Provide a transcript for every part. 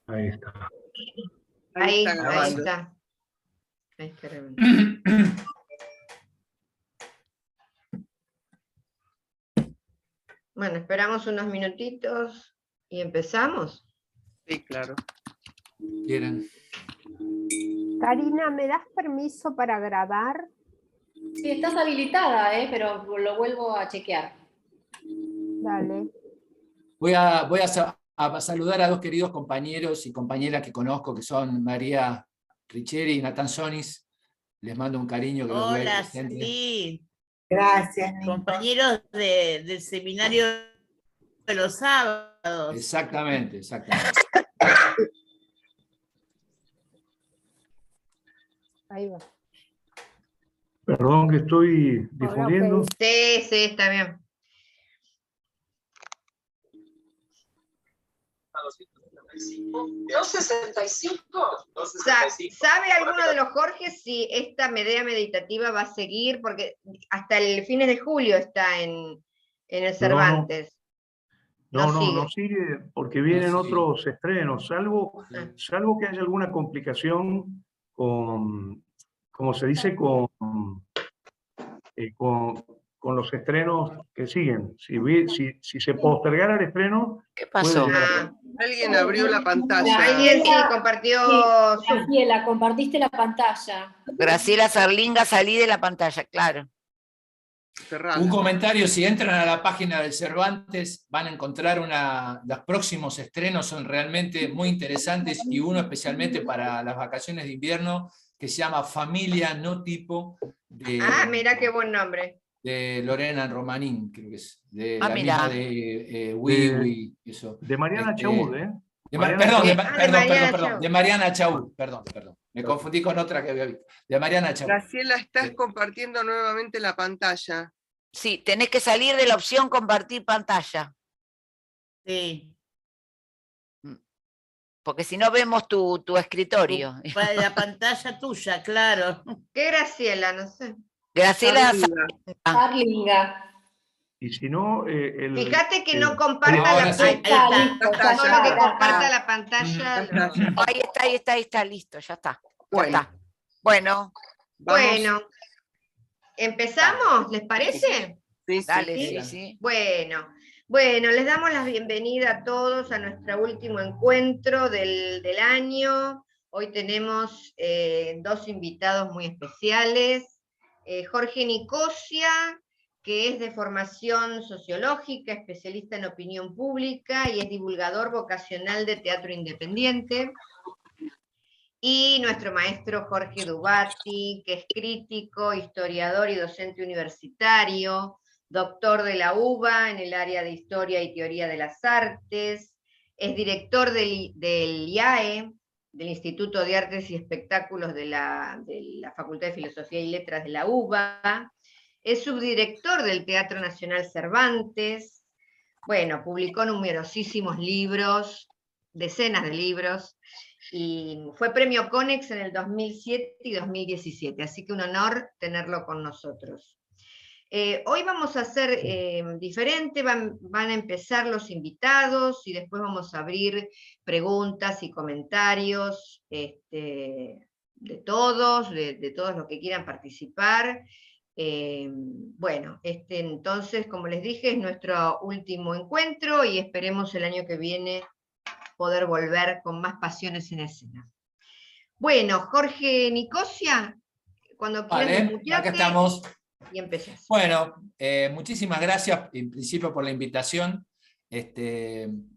Ahí está. Ahí está grabando. está. Ahí está grabando. Bueno, esperamos unos minutitos y empezamos. Sí, claro. ¿Quieren? Karina, ¿me das permiso para grabar? Sí, estás habilitada, pero lo vuelvo a chequear. Dale. Voy a saludar a dos queridos compañeros y compañeras que conozco, que son María Richeri y Natán Sonis. Les mando un cariño que los veo ahí Hola, presentes. sí. Gracias, Nico. Compañeros del seminario de los sábados. Exactamente, exactamente. Ahí va. Perdón que estoy difundiendo. ok. Sí, sí, está bien. ¿Sabe alguno de los Jorge si esta Medea meditativa va a seguir? Porque hasta el fines de julio está en el Cervantes. No sigue porque vienen No sigue. otros estrenos, salvo Ah. que haya alguna complicación con, como se dice, con los estrenos que siguen. Si se postergara el estreno, ¿Qué puede pasó? llegar a Ah, Alguien abrió la pantalla. alguien sí compartió su... Graciela, compartiste la pantalla. Graciela Sarlinga, salí de la pantalla, claro. Cerrala. Un comentario, si entran a la página del Cervantes van a encontrar los próximos estrenos, son realmente muy interesantes, y uno especialmente para las vacaciones de invierno, que se llama Familia No Tipo, Ah, mira qué buen nombre. de Lorena Romanín, creo que es, de Ah, la mirá. misma de Wiwi, eso. de Mariana Este, Chaud, ¿eh? de Mariana perdón, Chaud. Mariana de Mariana Chaud, perdón, me confundí con otra que había visto, de Mariana Chaud. Graciela, estás compartiendo nuevamente la pantalla. Sí, tenés que salir de la opción compartir pantalla, Sí. porque si no vemos tu escritorio. Para la pantalla tuya, claro. ¿Qué Graciela? No sé. Graciela Sarlinga. Sarlinga. Y si no, Fíjate que no comparta Ahora la sí. Ahí pantalla. está. está, Solo ya que está. comparta la pantalla. lo- ahí está, listo, ya está. Ya Bueno, está. Bueno, vamos. Bueno, ¿empezamos? ¿Les parece? Sí, sí. dale, sí. sí. Bueno, les damos la bienvenida a todos a nuestro último encuentro del año. Hoy tenemos dos invitados muy especiales. Jorge Nicosia, que es de formación sociológica, especialista en opinión pública y es divulgador vocacional de teatro independiente. Y nuestro maestro Jorge Dubati, que es crítico, historiador y docente universitario, doctor de la UBA en el área de Historia y Teoría de las Artes, es director del IAE, del Instituto de Artes y Espectáculos de la Facultad de Filosofía y Letras de la UBA, es subdirector del Teatro Nacional Cervantes, bueno, publicó numerosísimos libros, decenas de libros, y fue premio Conex en el 2007 y 2017, así que un honor tenerlo con nosotros. Hoy vamos a hacer diferente, van a empezar los invitados y después vamos a abrir preguntas y comentarios de todos los que quieran participar. Bueno, entonces, como les dije, es nuestro último encuentro y esperemos el año que viene poder volver con más pasiones en escena. Bueno, Jorge Nicosia, cuando quieras Vale, desmutearte, acá estamos. y empezás. Bueno, muchísimas gracias en principio por la invitación.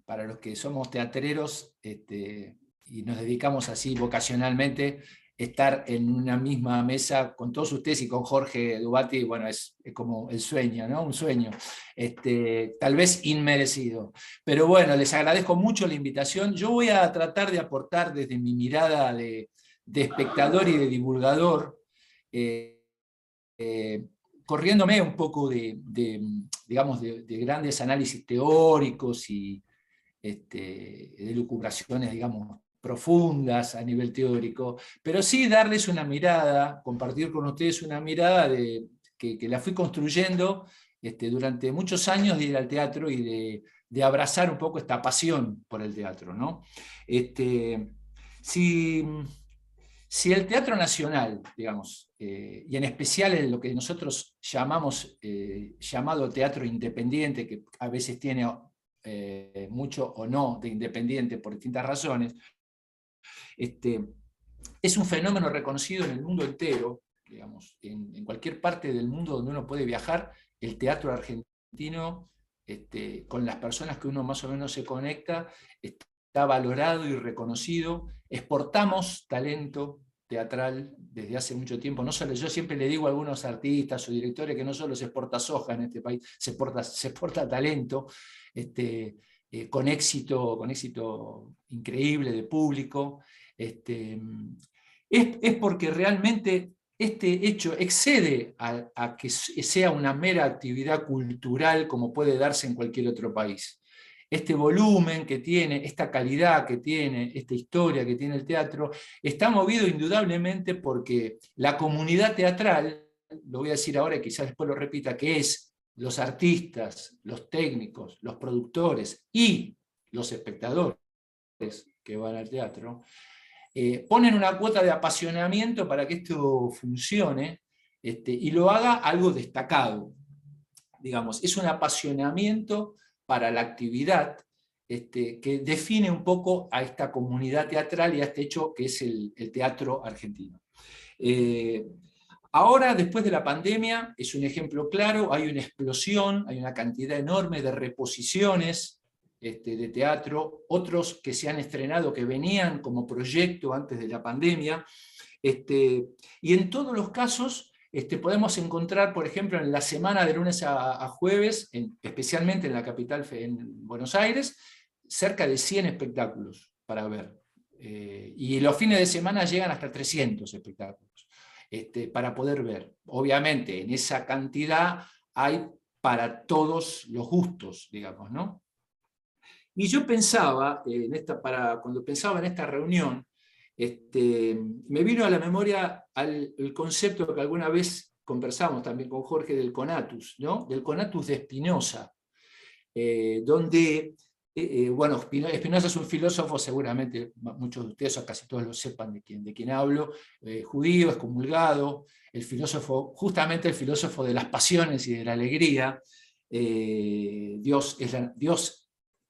Para los que somos teatreros y nos dedicamos así vocacionalmente, estar en una misma mesa con todos ustedes y con Jorge Dubati, bueno, es como el sueño, ¿no? Un sueño, tal vez inmerecido. Pero bueno, les agradezco mucho la invitación. Yo voy a tratar de aportar desde mi mirada de espectador y de divulgador, corriéndome un poco digamos, de grandes análisis teóricos y de elucubraciones, digamos, profundas a nivel teórico, pero sí darles una mirada, compartir con ustedes una mirada que la fui construyendo durante muchos años de ir al teatro y de abrazar un poco esta pasión por el teatro, ¿no? Si el Teatro Nacional, digamos, y en especial en lo que nosotros llamamos llamado teatro independiente, que a veces tiene mucho o no de independiente por distintas razones, es un fenómeno reconocido en el mundo entero, digamos, en cualquier parte del mundo donde uno puede viajar, el teatro argentino, con las personas que uno más o menos se conecta, está valorado y reconocido. Exportamos talento teatral desde hace mucho tiempo. No solo, yo siempre le digo a algunos artistas o directores que no solo se exporta soja en este país, se exporta talento, con éxito increíble de público. Es porque realmente este hecho excede a que sea una mera actividad cultural como puede darse en cualquier otro país. Este volumen que tiene, esta calidad que tiene, esta historia que tiene el teatro, está movido indudablemente porque la comunidad teatral, lo voy a decir ahora y quizás después lo repita, que es los artistas, los técnicos, los productores y los espectadores que van al teatro, ponen una cuota de apasionamiento para que esto funcione, y lo haga algo destacado. Digamos, es un apasionamiento para la actividad que define un poco a esta comunidad teatral y a este hecho que es el teatro argentino. Ahora, después de la pandemia, es un ejemplo claro, hay una explosión, hay una cantidad enorme de reposiciones de teatro, otros que se han estrenado, que venían como proyecto antes de la pandemia, y en todos los casos podemos encontrar, por ejemplo, en la semana de lunes a jueves, especialmente en la capital, en Buenos Aires, cerca de 100 espectáculos para ver. Y los fines de semana llegan hasta 300 espectáculos para poder ver. Obviamente, en esa cantidad hay para todos los gustos, digamos, ¿no? Y yo pensaba, cuando pensaba en esta reunión, me vino a la memoria el concepto que alguna vez conversamos también con Jorge del conatus, ¿no? Del conatus de Spinoza, donde, bueno, Spinoza es un filósofo, seguramente muchos de ustedes o casi todos lo sepan de quién hablo, judío, excomulgado, justamente el filósofo de las pasiones y de la alegría. Dios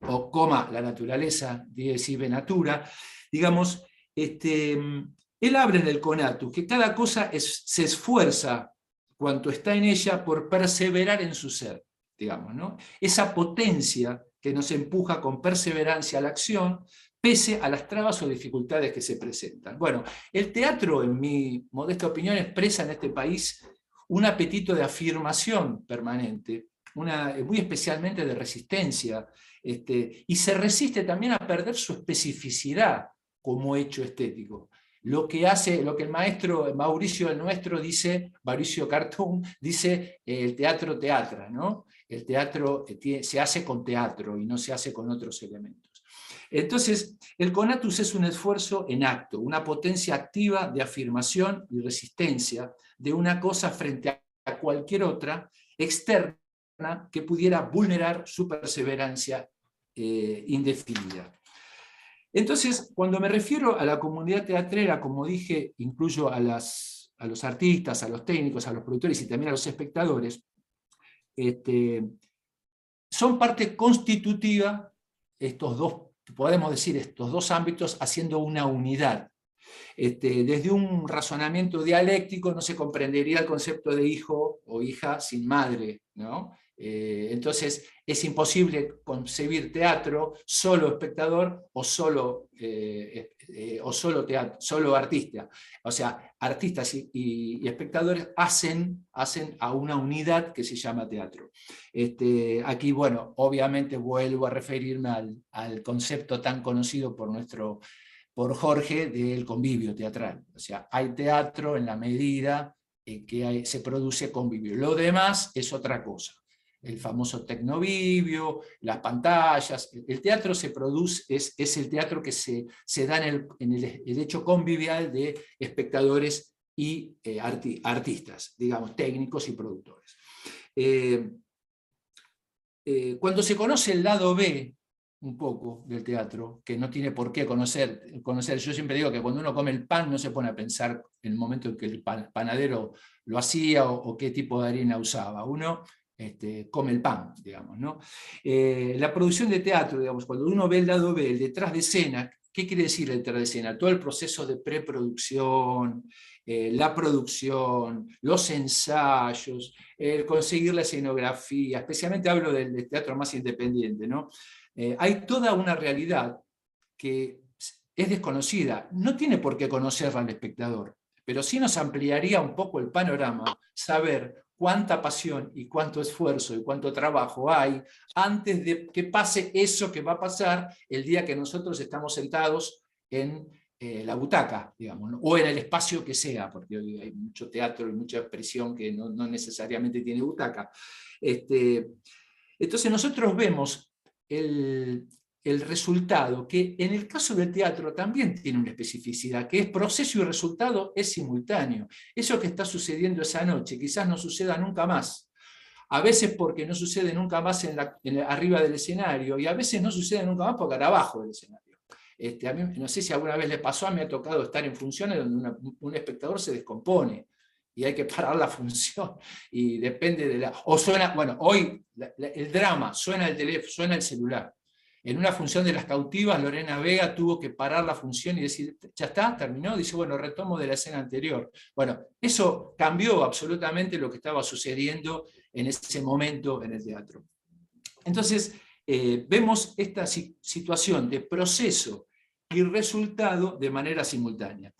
o coma la naturaleza, dies ibe natura, digamos, él habla en el conatus, que cada cosa se esfuerza cuanto está en ella por perseverar en su ser, digamos, ¿no? Esa potencia que nos empuja con perseverancia a la acción, pese a las trabas o dificultades que se presentan. Bueno, el teatro, en mi modesta opinión, expresa en este país un apetito de afirmación permanente, muy especialmente de resistencia, y se resiste también a perder su especificidad como hecho estético. Lo que el maestro Mauricio el Nuestro dice, Mauricio Cartún, dice el teatro teatra, ¿no? El teatro se hace con teatro y no se hace con otros elementos. Entonces, el conatus es un esfuerzo en acto, una potencia activa de afirmación y resistencia de una cosa frente a cualquier otra externa que pudiera vulnerar su perseverancia indefinida. Entonces, cuando me refiero a la comunidad teatrera, como dije, incluyo a los artistas, a los técnicos, a los productores y también a los espectadores, son parte constitutiva podemos decir, estos dos ámbitos haciendo una unidad. Desde un razonamiento dialéctico no se comprendería el concepto de hijo o hija sin madre, ¿no? Entonces es imposible concebir teatro solo espectador o solo artista. O sea, artistas y espectadores hacen a una unidad que se llama teatro. Aquí, bueno, obviamente vuelvo a referirme al concepto tan conocido por Jorge del convivio teatral. O sea, hay teatro en la medida en que se produce convivio. Lo demás es otra cosa. El famoso tecnovivio, las pantallas. El teatro se produce, es el teatro que se da en el hecho convivial de espectadores y artistas, digamos, técnicos y productores. cuando se conoce el lado B, un poco, del teatro, que no tiene por qué conocer, yo siempre digo que cuando uno come el pan no se pone a pensar en el momento en que el panadero lo hacía o qué tipo de harina usaba, uno come el pan, digamos, ¿no? La producción de teatro, digamos, cuando uno ve el lado B, el detrás de escena, ¿qué quiere decir el detrás de escena? Todo el proceso de preproducción, la producción, los ensayos, el conseguir la escenografía, especialmente hablo del teatro más independiente, ¿no? Hay toda una realidad que es desconocida, no tiene por qué conocerla el espectador, pero sí nos ampliaría un poco el panorama, saber cuánta pasión y cuánto esfuerzo y cuánto trabajo hay antes de que pase eso que va a pasar el día que nosotros estamos sentados en la butaca, digamos, ¿no? O en el espacio que sea, porque hoy hay mucho teatro y mucha expresión que no necesariamente tiene butaca. Entonces nosotros vemos el resultado, que en el caso del teatro también tiene una especificidad, que es proceso y resultado es simultáneo. Eso que está sucediendo esa noche quizás no suceda nunca más. A veces porque no sucede nunca más arriba del escenario, y a veces no sucede nunca más porque era abajo del escenario. A mí, no sé si alguna vez le pasó, a mí me ha tocado estar en funciones donde un espectador se descompone, y hay que parar la función, y depende de la... O suena, bueno, hoy el drama, suena el teléfono, suena el celular. En una función de Las Cautivas, Lorena Vega tuvo que parar la función y decir, ya está, terminó, dice, bueno, retomo de la escena anterior. Bueno, eso cambió absolutamente lo que estaba sucediendo en ese momento en el teatro. Entonces, vemos esta situación de proceso y resultado de manera simultánea.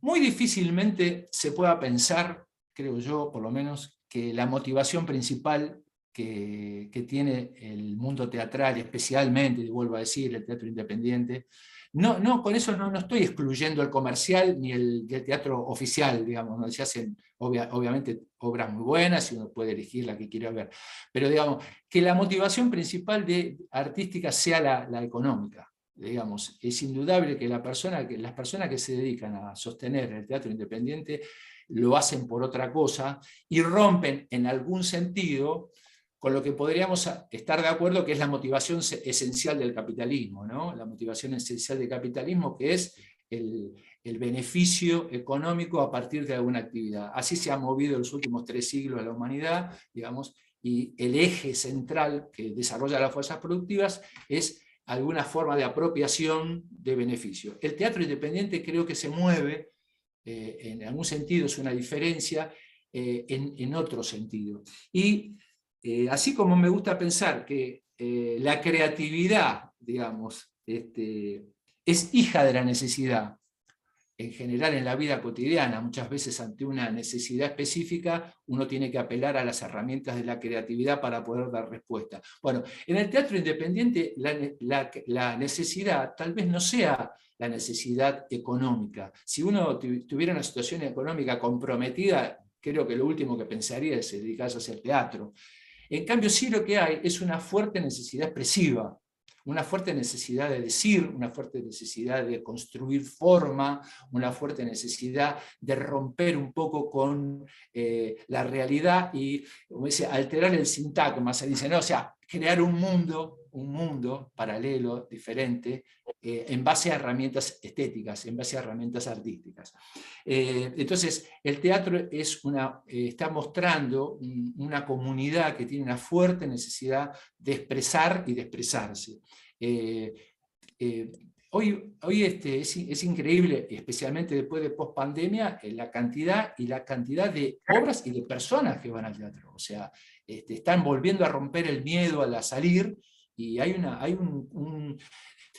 Muy difícilmente se pueda pensar, creo yo, por lo menos, que la motivación principal que tiene el mundo teatral, especialmente, vuelvo a decir, el teatro independiente, con eso no estoy excluyendo el comercial ni el teatro oficial, digamos, donde se hacen obviamente obras muy buenas y uno puede elegir la que quiera ver, pero digamos, que la motivación principal artística sea la económica. Digamos, es indudable que las personas que se dedican a sostener el teatro independiente lo hacen por otra cosa y rompen en algún sentido con lo que podríamos estar de acuerdo que es la motivación esencial del capitalismo, ¿no? La motivación esencial del capitalismo, que es el beneficio económico a partir de alguna actividad. Así se ha movido en los últimos 3 siglos a la humanidad, digamos, y el eje central que desarrolla las fuerzas productivas es alguna forma de apropiación de beneficio. El teatro independiente creo que se mueve, en algún sentido es una diferencia, en otro sentido. Y así como me gusta pensar que la creatividad, digamos, es hija de la necesidad, en general en la vida cotidiana, muchas veces ante una necesidad específica, uno tiene que apelar a las herramientas de la creatividad para poder dar respuesta. Bueno, en el teatro independiente la necesidad tal vez no sea la necesidad económica. Si uno tuviera una situación económica comprometida, creo que lo último que pensaría es dedicarse a hacer teatro. En cambio, sí lo que hay es una fuerte necesidad expresiva, una fuerte necesidad de decir, una fuerte necesidad de construir forma, una fuerte necesidad de romper un poco con la realidad y, como dice, alterar el sintagma, se dice, ¿no? O sea, crear un mundo paralelo, diferente, en base a herramientas estéticas, en base a herramientas artísticas. Entonces, el teatro está mostrando una comunidad que tiene una fuerte necesidad de expresar y de expresarse. Hoy es increíble, especialmente después de post-pandemia, la cantidad de obras y de personas que van al teatro. O sea, están volviendo a romper el miedo a salir, y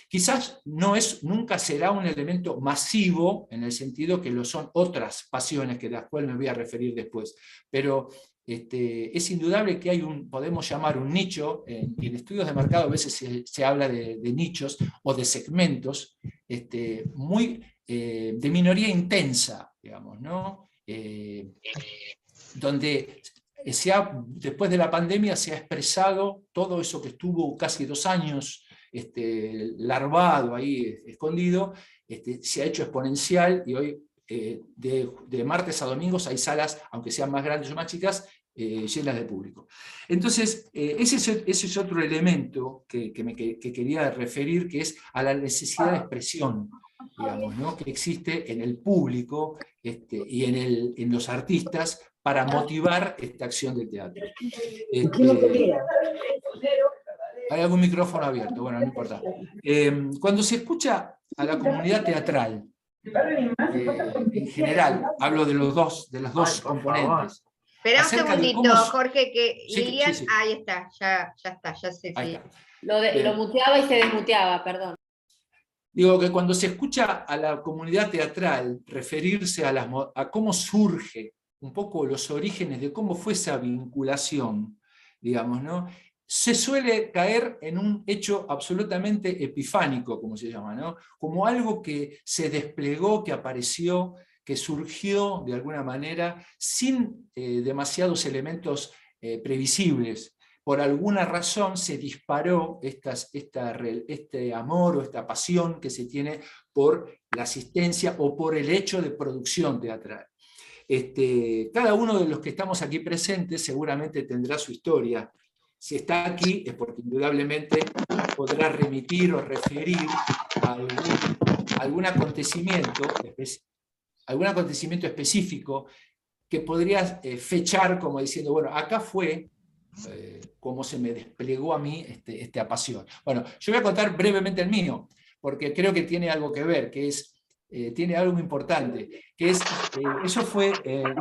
quizás nunca será un elemento masivo, en el sentido que lo son otras pasiones, de las cuales me voy a referir después, pero es indudable que podemos llamar un nicho, en estudios de mercado a veces se habla de nichos o de segmentos de minoría intensa, digamos, ¿no? Donde después de la pandemia se ha expresado todo eso que estuvo casi 2 años larvado ahí, escondido, se ha hecho exponencial, y hoy de martes a domingos hay salas, aunque sean más grandes o más chicas, llenas de público. Entonces, ese es otro elemento que quería referir, que es a la necesidad de expresión, digamos, ¿no? Que existe en el público y en los artistas para motivar esta acción de teatro. Hay algún micrófono abierto, bueno, no importa. Cuando se escucha a la comunidad teatral, en general, hablo de los dos componentes. Espera un acerca de segundito, cómo- Jorge, que Sí, Lilian, sí. ahí está, ya está, ya sé. Ahí Sí. está. Lo muteaba y se desmuteaba, perdón. Digo que cuando se escucha a la comunidad teatral referirse a cómo surge un poco los orígenes de cómo fue esa vinculación, digamos, ¿no? Se suele caer en un hecho absolutamente epifánico, como se llama, ¿no? Como algo que se desplegó, que apareció, que surgió de alguna manera sin demasiados elementos previsibles. Por alguna razón se disparó este amor o esta pasión que se tiene por la asistencia o por el hecho de producción teatral. Cada uno de los que estamos aquí presentes seguramente tendrá su historia. Si está aquí es porque indudablemente podrá remitir o referir a algún acontecimiento específico que podría fechar como diciendo, bueno, acá fue cómo se me desplegó a mí esta pasión. Bueno, yo voy a contar brevemente el mío, porque creo que tiene algo que ver, tiene algo muy importante, que es, eso fue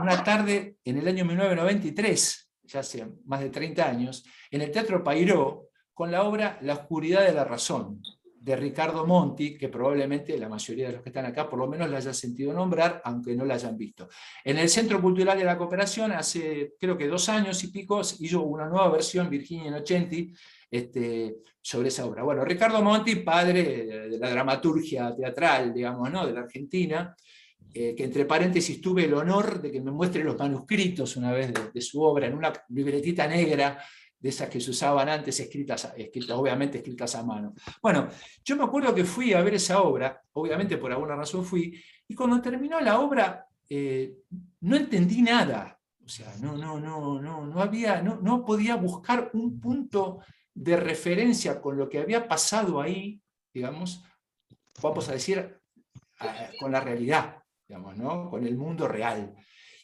una tarde en el año 1993, ya hace más de 30 años, en el Teatro Payró, con la obra La oscuridad de la razón, de Ricardo Monti, que probablemente la mayoría de los que están acá por lo menos la hayan sentido nombrar, aunque no la hayan visto. En el Centro Cultural de la Cooperación, hace creo que 2 años y pico, hizo una nueva versión, Virginia Innocenti, sobre esa obra. Bueno, Ricardo Monti, padre de la dramaturgia teatral, digamos, ¿no?, de la Argentina, que entre paréntesis tuve el honor de que me muestre los manuscritos una vez de su obra, en una libretita negra, de esas que se usaban antes, obviamente escritas a mano. Bueno, yo me acuerdo que fui a ver esa obra, obviamente por alguna razón fui, y cuando terminó la obra no entendí nada. O sea, no podía buscar un punto de referencia con lo que había pasado ahí, digamos, vamos a decir, con la realidad, digamos, ¿no?, con el mundo real.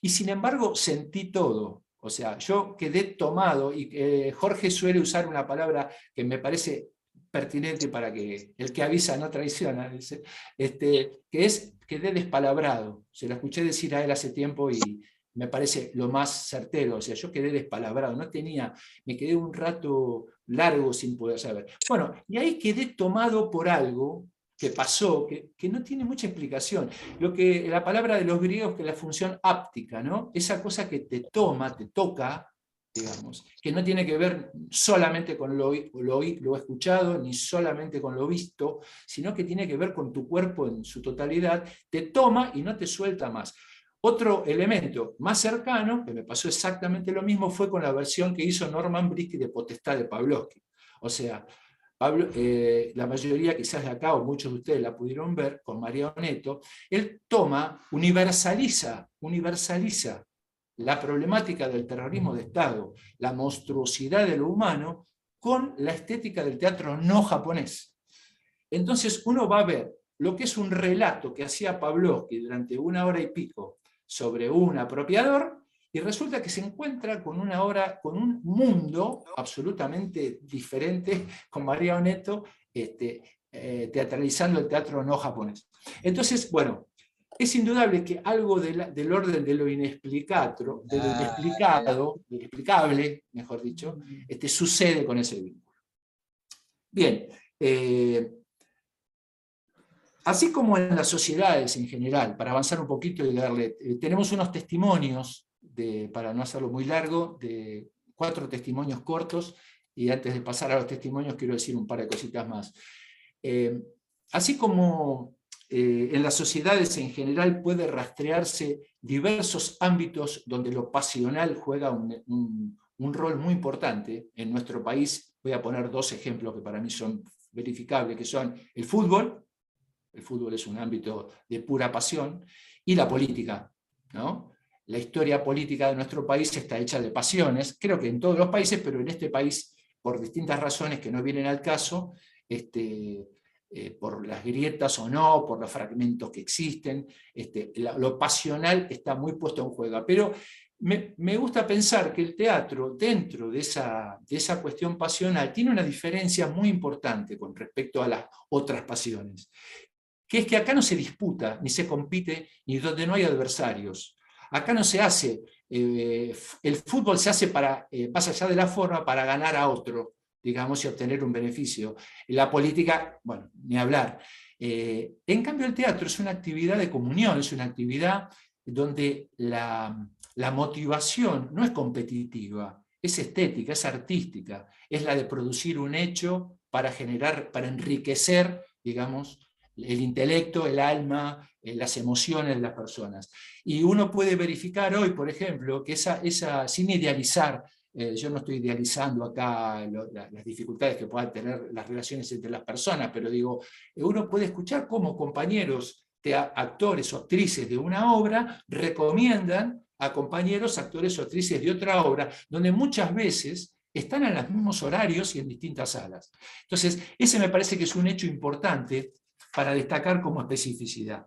Y sin embargo sentí todo. O sea, yo quedé tomado, y Jorge suele usar una palabra que me parece pertinente para que el que avisa no traiciona, dice, que es quedé despalabrado. Se lo escuché decir a él hace tiempo y me parece lo más certero. O sea, yo quedé despalabrado, me quedé un rato largo sin poder saber. Bueno, y ahí quedé tomado por algo que pasó, que no tiene mucha explicación. La palabra de los griegos, que es la función áptica, ¿no? Esa cosa que te toma, te toca, digamos, que no tiene que ver solamente con lo escuchado, ni solamente con lo visto, sino que tiene que ver con tu cuerpo en su totalidad, te toma y no te suelta más. Otro elemento más cercano, que me pasó exactamente lo mismo, fue con la versión que hizo Norman Brisky de Potestad de Pavlovsky. O sea, la mayoría quizás de acá, o muchos de ustedes la pudieron ver con María Oneto, él universaliza la problemática del terrorismo de Estado, la monstruosidad de lo humano, con la estética del teatro no japonés. Entonces uno va a ver lo que es un relato que hacía Pavlovsky durante 1 hora y pico sobre un apropiador, y resulta que se encuentra con una obra, con un mundo absolutamente diferente, con María Oneto teatralizando el teatro no japonés. Entonces, bueno, es indudable que algo del orden de lo inexplicado, de lo inexplicado, lo inexplicable, mejor dicho, sucede con ese vínculo. Bien, así como en las sociedades en general, para avanzar un poquito y darle, tenemos unos testimonios, para no hacerlo muy largo, de 4 testimonios cortos, y antes de pasar a los testimonios quiero decir un par de cositas más. Así como en las sociedades en general puede rastrearse diversos ámbitos donde lo pasional juega un rol muy importante, en nuestro país voy a poner 2 ejemplos que para mí son verificables, que son el fútbol es un ámbito de pura pasión, y la política, ¿no? la historia política de nuestro país está hecha de pasiones, creo que en todos los países, pero en este país, por distintas razones que no vienen al caso, por las grietas o no, por los fragmentos que existen, lo pasional está muy puesto en juego. Pero me gusta pensar que el teatro, dentro de esa cuestión pasional, tiene una diferencia muy importante con respecto a las otras pasiones, que es que acá no se disputa, ni se compite, ni donde no hay adversarios. Acá no se hace, el fútbol se hace más allá de la forma, para ganar a otro, digamos, y obtener un beneficio. La política, bueno, ni hablar. En cambio, el teatro es una actividad de comunión, es una actividad donde la motivación no es competitiva, es estética, es artística, es la de producir un hecho para enriquecer, digamos, el intelecto, el alma, las emociones de las personas. Y uno puede verificar hoy, por ejemplo, que sin idealizar, yo no estoy idealizando acá las dificultades que puedan tener las relaciones entre las personas, pero digo, uno puede escuchar cómo compañeros, actores o actrices de una obra recomiendan a compañeros, actores o actrices de otra obra, donde muchas veces están en los mismos horarios y en distintas salas. Entonces, ese me parece que es un hecho importante para destacar como especificidad.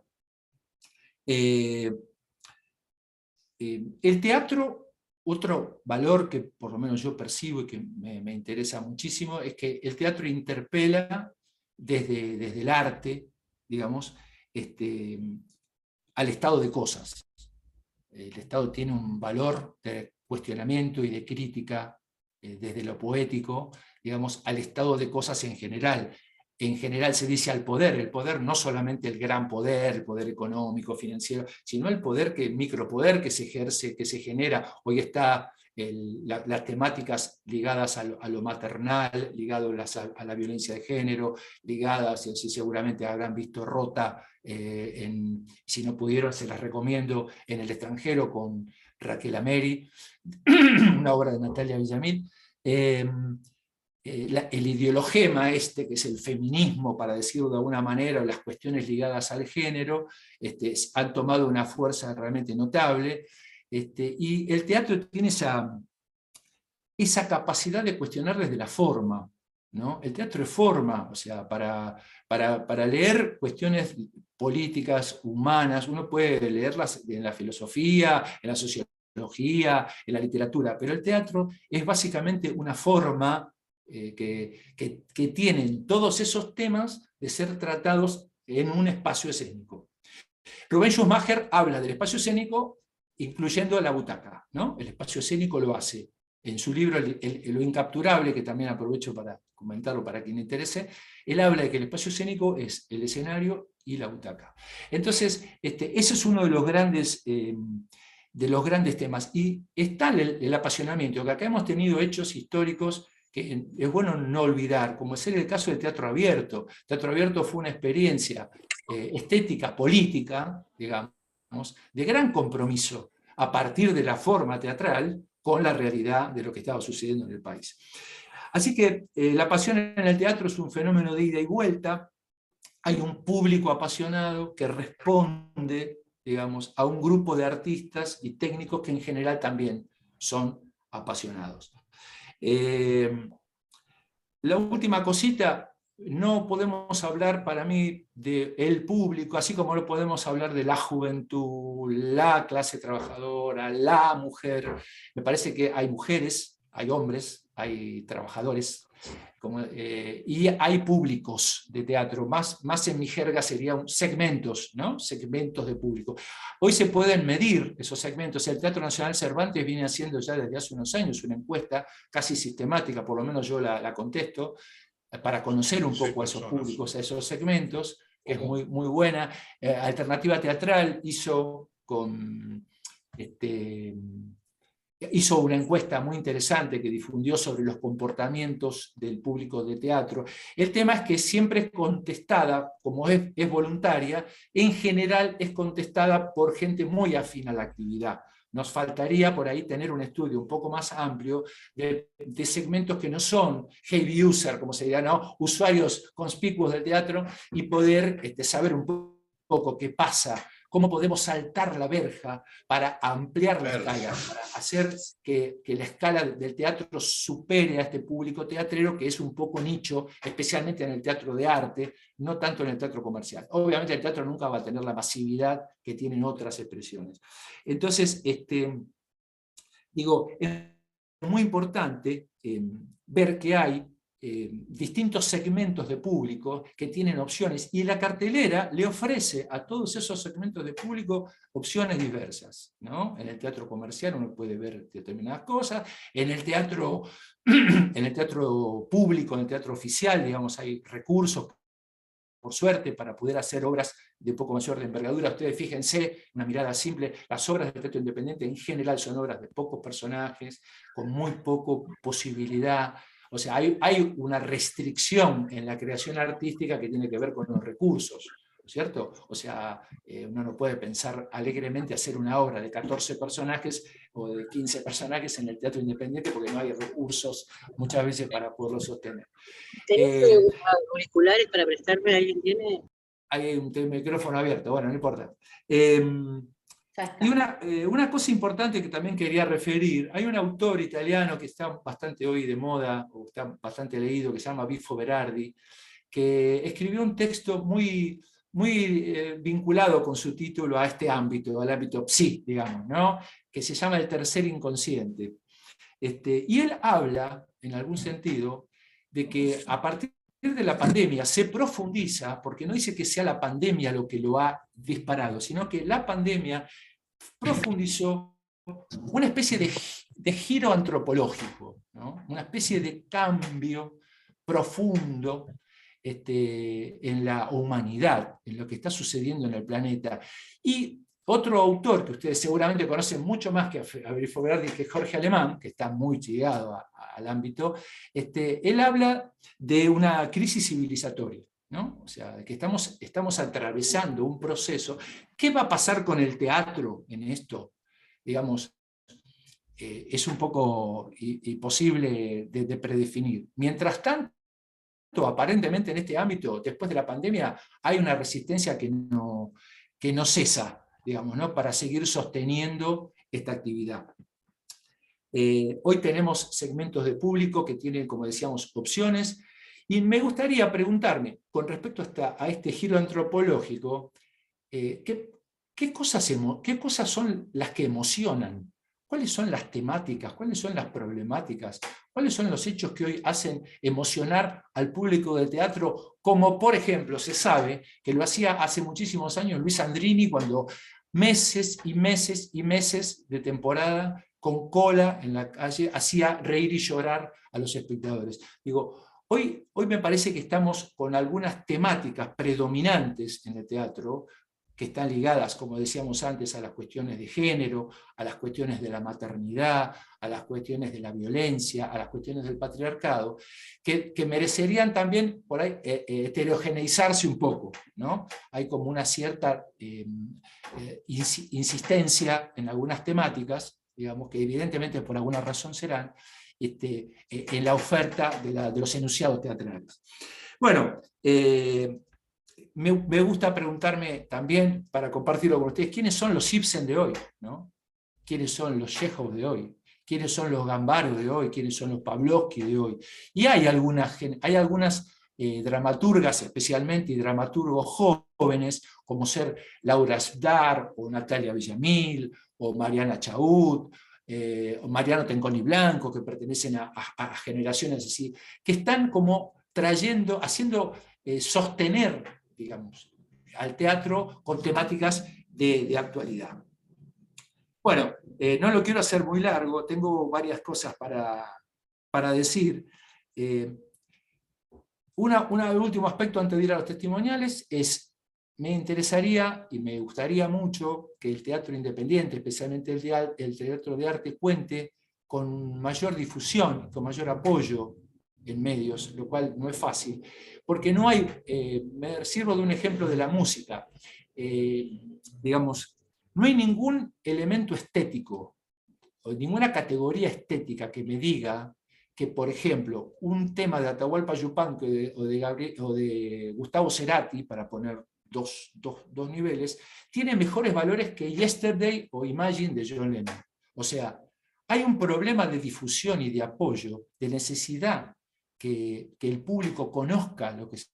El teatro, otro valor que por lo menos yo percibo y que me interesa muchísimo, es que el teatro interpela desde el arte, digamos, al estado de cosas. El Estado tiene un valor de cuestionamiento y de crítica desde lo poético, digamos, al estado de cosas en general. En general se dice al poder, el poder no solamente el gran poder, el poder económico, financiero, sino el poder, el micropoder que se ejerce, que se genera. Hoy está las temáticas ligadas a lo maternal, ligadas a la violencia de género, ligadas, y seguramente habrán visto Rota, si no pudieron se las recomiendo, en el extranjero con Raquel Ameri, una obra de Natalia Villamil. El ideologema que es el feminismo, para decirlo de alguna manera, o las cuestiones ligadas al género, han tomado una fuerza realmente notable, y el teatro tiene esa capacidad de cuestionar desde la forma, ¿no? El teatro es forma, o sea, para leer cuestiones políticas, humanas, uno puede leerlas en la filosofía, en la sociología, en la literatura, pero el teatro es básicamente una forma que tienen todos esos temas de ser tratados en un espacio escénico. Rubén Schumacher habla del espacio escénico incluyendo la butaca, ¿no? El espacio escénico lo hace. En su libro Lo Incapturable, que también aprovecho para comentarlo para quien le interese, él habla de que el espacio escénico es el escenario y la butaca. Entonces, ese es uno de los grandes temas. Y está el apasionamiento, que acá hemos tenido hechos históricos que es bueno no olvidar, como es el caso del Teatro Abierto. Teatro Abierto fue una experiencia estética, política, digamos, de gran compromiso a partir de la forma teatral con la realidad de lo que estaba sucediendo en el país. Así que la pasión en el teatro es un fenómeno de ida y vuelta. Hay un público apasionado que responde, digamos, a un grupo de artistas y técnicos que en general también son apasionados. La última cosita, no podemos hablar para mí del público, así como no podemos hablar de la juventud, la clase trabajadora, la mujer. Me parece que hay mujeres, hay hombres, hay trabajadores, y hay públicos de teatro, más en mi jerga serían segmentos, ¿no? Segmentos de público. Hoy se pueden medir esos segmentos. El Teatro Nacional Cervantes viene haciendo ya desde hace unos años una encuesta casi sistemática, por lo menos yo la contesto, para conocer un poco a esos públicos, a esos segmentos, que es muy, muy buena. Alternativa Teatral hizo una encuesta muy interesante que difundió sobre los comportamientos del público de teatro. El tema es que siempre es contestada, como es voluntaria, en general es contestada por gente muy afín a la actividad. Nos faltaría por ahí tener un estudio un poco más amplio de segmentos que no son heavy user, como se dirá, ¿no? Usuarios conspicuos del teatro, y poder saber un poco qué pasa cómo podemos saltar la verja para ampliar la escala, para hacer que la escala del teatro supere a este público teatrero, que es un poco nicho, especialmente en el teatro de arte, no tanto en el teatro comercial. Obviamente el teatro nunca va a tener la masividad que tienen otras expresiones. Entonces, digo, es muy importante ver que hay distintos segmentos de público que tienen opciones, y la cartelera le ofrece a todos esos segmentos de público opciones diversas, ¿no? En el teatro comercial uno puede ver determinadas cosas, en el teatro público, en el teatro oficial, digamos, hay recursos, por suerte, para poder hacer obras de poco mayor de envergadura. Ustedes fíjense, una mirada simple, las obras de teatro independiente en general son obras de pocos personajes, con muy poca posibilidad. O sea, hay una restricción en la creación artística que tiene que ver con los recursos, ¿cierto? O sea, uno no puede pensar alegremente hacer una obra de 14 personajes o de 15 personajes en el teatro independiente porque no hay recursos muchas veces para poderlo sostener. ¿Tenés auriculares para prestarme? ¿Alguien tiene? Hay un micrófono abierto, bueno, no importa. Y una cosa importante que también quería referir, hay un autor italiano que está bastante hoy de moda, o está bastante leído, que se llama Viffo Berardi, que escribió un texto muy vinculado con su título a este ámbito, al ámbito psi, digamos, ¿no? Que se llama El tercer inconsciente. Y él habla, en algún sentido, de que a partir de la pandemia se profundiza, porque no dice que sea la pandemia lo que lo ha disparado, sino que la pandemia profundizó una especie de giro antropológico, ¿no? Una especie de cambio profundo en la humanidad, en lo que está sucediendo en el planeta. Y otro autor que ustedes seguramente conocen mucho más que a Viffo Berardi, que es Jorge Alemán, que está muy ligado al ámbito, él habla de una crisis civilizatoria, ¿no? O sea, que estamos atravesando un proceso. ¿Qué va a pasar con el teatro en esto? Digamos, es un poco imposible de predefinir. Mientras tanto, aparentemente en este ámbito, después de la pandemia, hay una resistencia que no cesa, digamos, ¿no? Para seguir sosteniendo esta actividad. Hoy tenemos segmentos de público que tienen, como decíamos, opciones, y me gustaría preguntarme, con respecto a este giro antropológico, ¿qué cosas son las que emocionan? ¿Cuáles son las temáticas? ¿Cuáles son las problemáticas? ¿Cuáles son los hechos que hoy hacen emocionar al público del teatro? Como, por ejemplo, se sabe que lo hacía hace muchísimos años Luis Andrini, cuando meses y meses y meses de temporada, con cola en la calle, hacía reír y llorar a los espectadores. Digo, hoy me parece que estamos con algunas temáticas predominantes en el teatro, que están ligadas, como decíamos antes, a las cuestiones de género, a las cuestiones de la maternidad, a las cuestiones de la violencia, a las cuestiones del patriarcado, que merecerían también por ahí heterogeneizarse un poco, ¿no? Hay como una cierta insistencia en algunas temáticas, digamos, que evidentemente por alguna razón serán, en la oferta de los enunciados teatrales. Bueno, me gusta preguntarme también, para compartirlo con ustedes, ¿quiénes son los Ibsen de hoy? ¿No? ¿Quiénes son los Chekhov de hoy? ¿Quiénes son los Gambaro de hoy? ¿Quiénes son los Pavlovsky de hoy? Y hay algunas dramaturgas, especialmente, y dramaturgos jóvenes, como ser Laura Sdar, o Natalia Villamil, o Mariana Chaut, o Mariano Tenconi Blanco, que pertenecen a generaciones así, que están como haciendo sostener, digamos, al teatro con temáticas de actualidad. Bueno, no lo quiero hacer muy largo, tengo varias cosas para decir. Un último aspecto antes de ir a los testimoniales es, me interesaría y me gustaría mucho que el teatro independiente, especialmente el teatro de arte, cuente con mayor difusión, con mayor apoyo en medios, lo cual no es fácil, porque no hay, me sirvo de un ejemplo de la música, digamos, no hay ningún elemento estético, o ninguna categoría estética que me diga que, por ejemplo, un tema de Atahualpa Yupanqui o de Gustavo Cerati, para poner dos niveles, tiene mejores valores que Yesterday o Imagine de John Lennon. O sea, hay un problema de difusión y de apoyo, de necesidad que el público conozca lo que se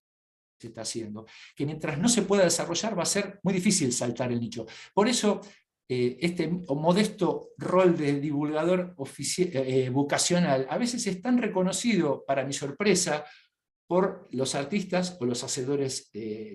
está haciendo, que mientras no se pueda desarrollar va a ser muy difícil saltar el nicho. Por eso, este modesto rol de divulgador vocacional a veces es tan reconocido, para mi sorpresa, por los artistas o los hacedores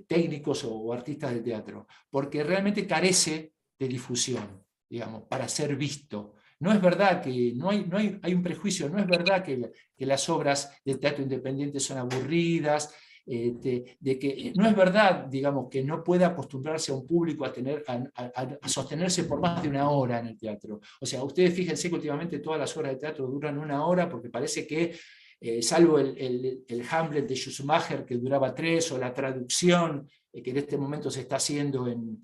técnicos o artistas de teatro, porque realmente carece de difusión, digamos, para ser visto. No es verdad que hay un prejuicio, no es verdad que las obras del teatro independiente son aburridas, de que no es verdad, digamos, que no pueda acostumbrarse a un público a sostenerse por más de una hora en el teatro. O sea, ustedes fíjense que últimamente todas las obras de teatro duran una hora porque parece que, salvo el Hamlet de Schumacher que duraba 3, o la traducción que en este momento se está haciendo en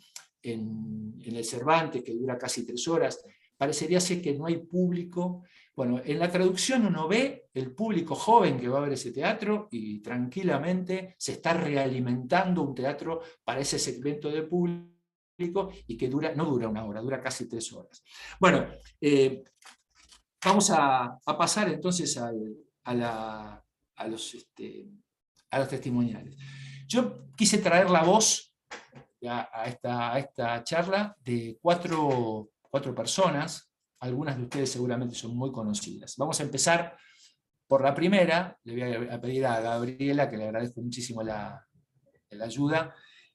el Cervantes, que dura casi 3 horas, parecería ser que no hay público. Bueno, en la traducción uno ve el público joven que va a ver ese teatro y tranquilamente se está realimentando un teatro para ese segmento de público y que no dura una hora, dura casi 3 horas. Bueno, vamos a pasar entonces a los testimoniales. Yo quise traer la voz a esta charla de cuatro personas. Algunas de ustedes seguramente son muy conocidas. Vamos a empezar por la primera. Le voy a pedir a Gabriela, que le agradezco muchísimo la ayuda.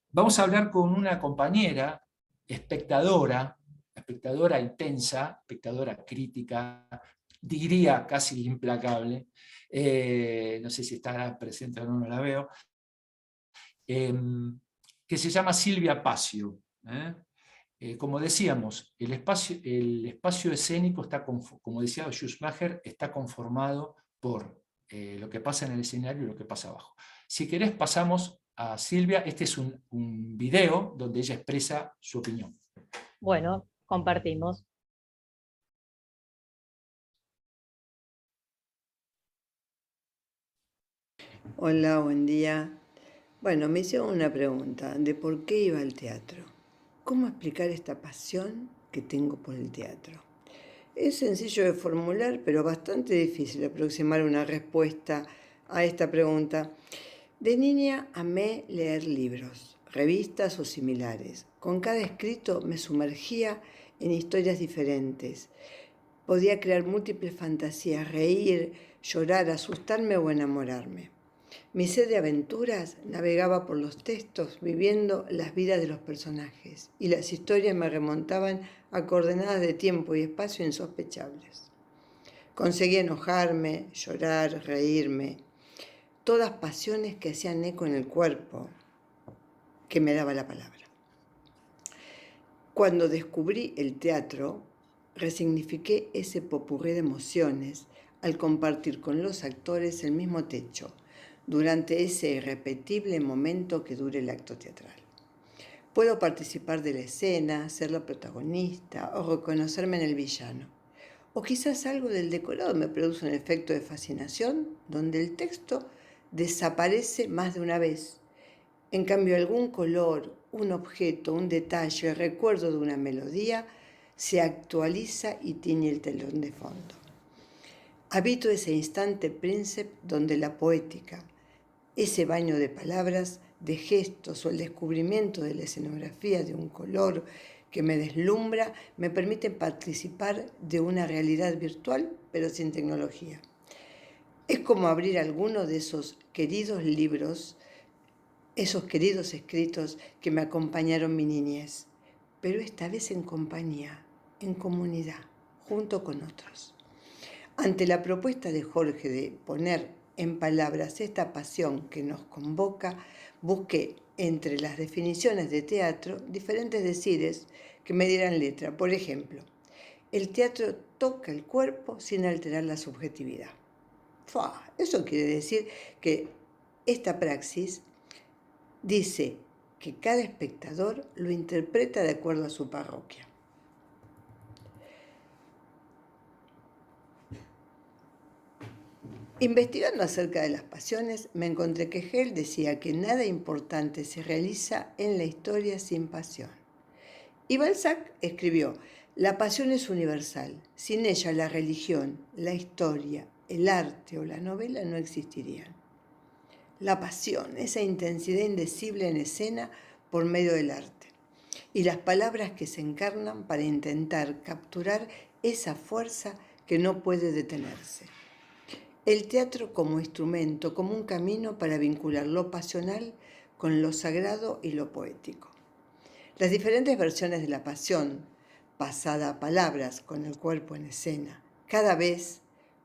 Vamos a hablar con una compañera, espectadora intensa, espectadora crítica, diría casi implacable. No sé si está presente o no la veo. Que se llama Silvia Pasio. Como decíamos, el espacio escénico está, como decía Schumacher, está conformado por lo que pasa en el escenario y lo que pasa abajo. Si querés, pasamos a Silvia. Este es un video donde ella expresa su opinión. Bueno, compartimos. Hola, buen día. Bueno, me hicieron una pregunta de por qué iba al teatro. ¿Cómo explicar esta pasión que tengo por el teatro? Es sencillo de formular, pero bastante difícil aproximar una respuesta a esta pregunta. De niña amé leer libros, revistas o similares. Con cada escrito me sumergía en historias diferentes. Podía crear múltiples fantasías, reír, llorar, asustarme o enamorarme. Mi sed de aventuras navegaba por los textos, viviendo las vidas de los personajes, y las historias me remontaban a coordenadas de tiempo y espacio insospechables. Conseguía enojarme, llorar, reírme, todas pasiones que hacían eco en el cuerpo que me daba la palabra. Cuando descubrí el teatro, resignifiqué ese popurrí de emociones al compartir con los actores el mismo techo, durante ese irrepetible momento que dure el acto teatral. Puedo participar de la escena, ser la protagonista o reconocerme en el villano. O quizás algo del decorado me produce un efecto de fascinación donde el texto desaparece más de una vez. En cambio, algún color, un objeto, un detalle, el recuerdo de una melodía se actualiza y tiñe el telón de fondo. Habito ese instante príncipe donde la poética, ese baño de palabras, de gestos o el descubrimiento de la escenografía de un color que me deslumbra, me permiten participar de una realidad virtual, pero sin tecnología. Es como abrir alguno de esos queridos libros, esos queridos escritos que me acompañaron mi niñez, pero esta vez en compañía, en comunidad, junto con otros. Ante la propuesta de Jorge de poner en palabras esta pasión que nos convoca, busqué entre las definiciones de teatro diferentes decires que me dieran letra. Por ejemplo, el teatro toca el cuerpo sin alterar la subjetividad. Eso quiere decir que esta praxis dice que cada espectador lo interpreta de acuerdo a su parroquia. Investigando acerca de las pasiones, me encontré que Hegel decía que nada importante se realiza en la historia sin pasión. Y Balzac escribió: la pasión es universal, sin ella la religión, la historia, el arte o la novela no existirían. La pasión, esa intensidad indecible en escena por medio del arte, y las palabras que se encarnan para intentar capturar esa fuerza que no puede detenerse. El teatro como instrumento, como un camino para vincular lo pasional con lo sagrado y lo poético. Las diferentes versiones de la pasión, pasada a palabras con el cuerpo en escena, cada vez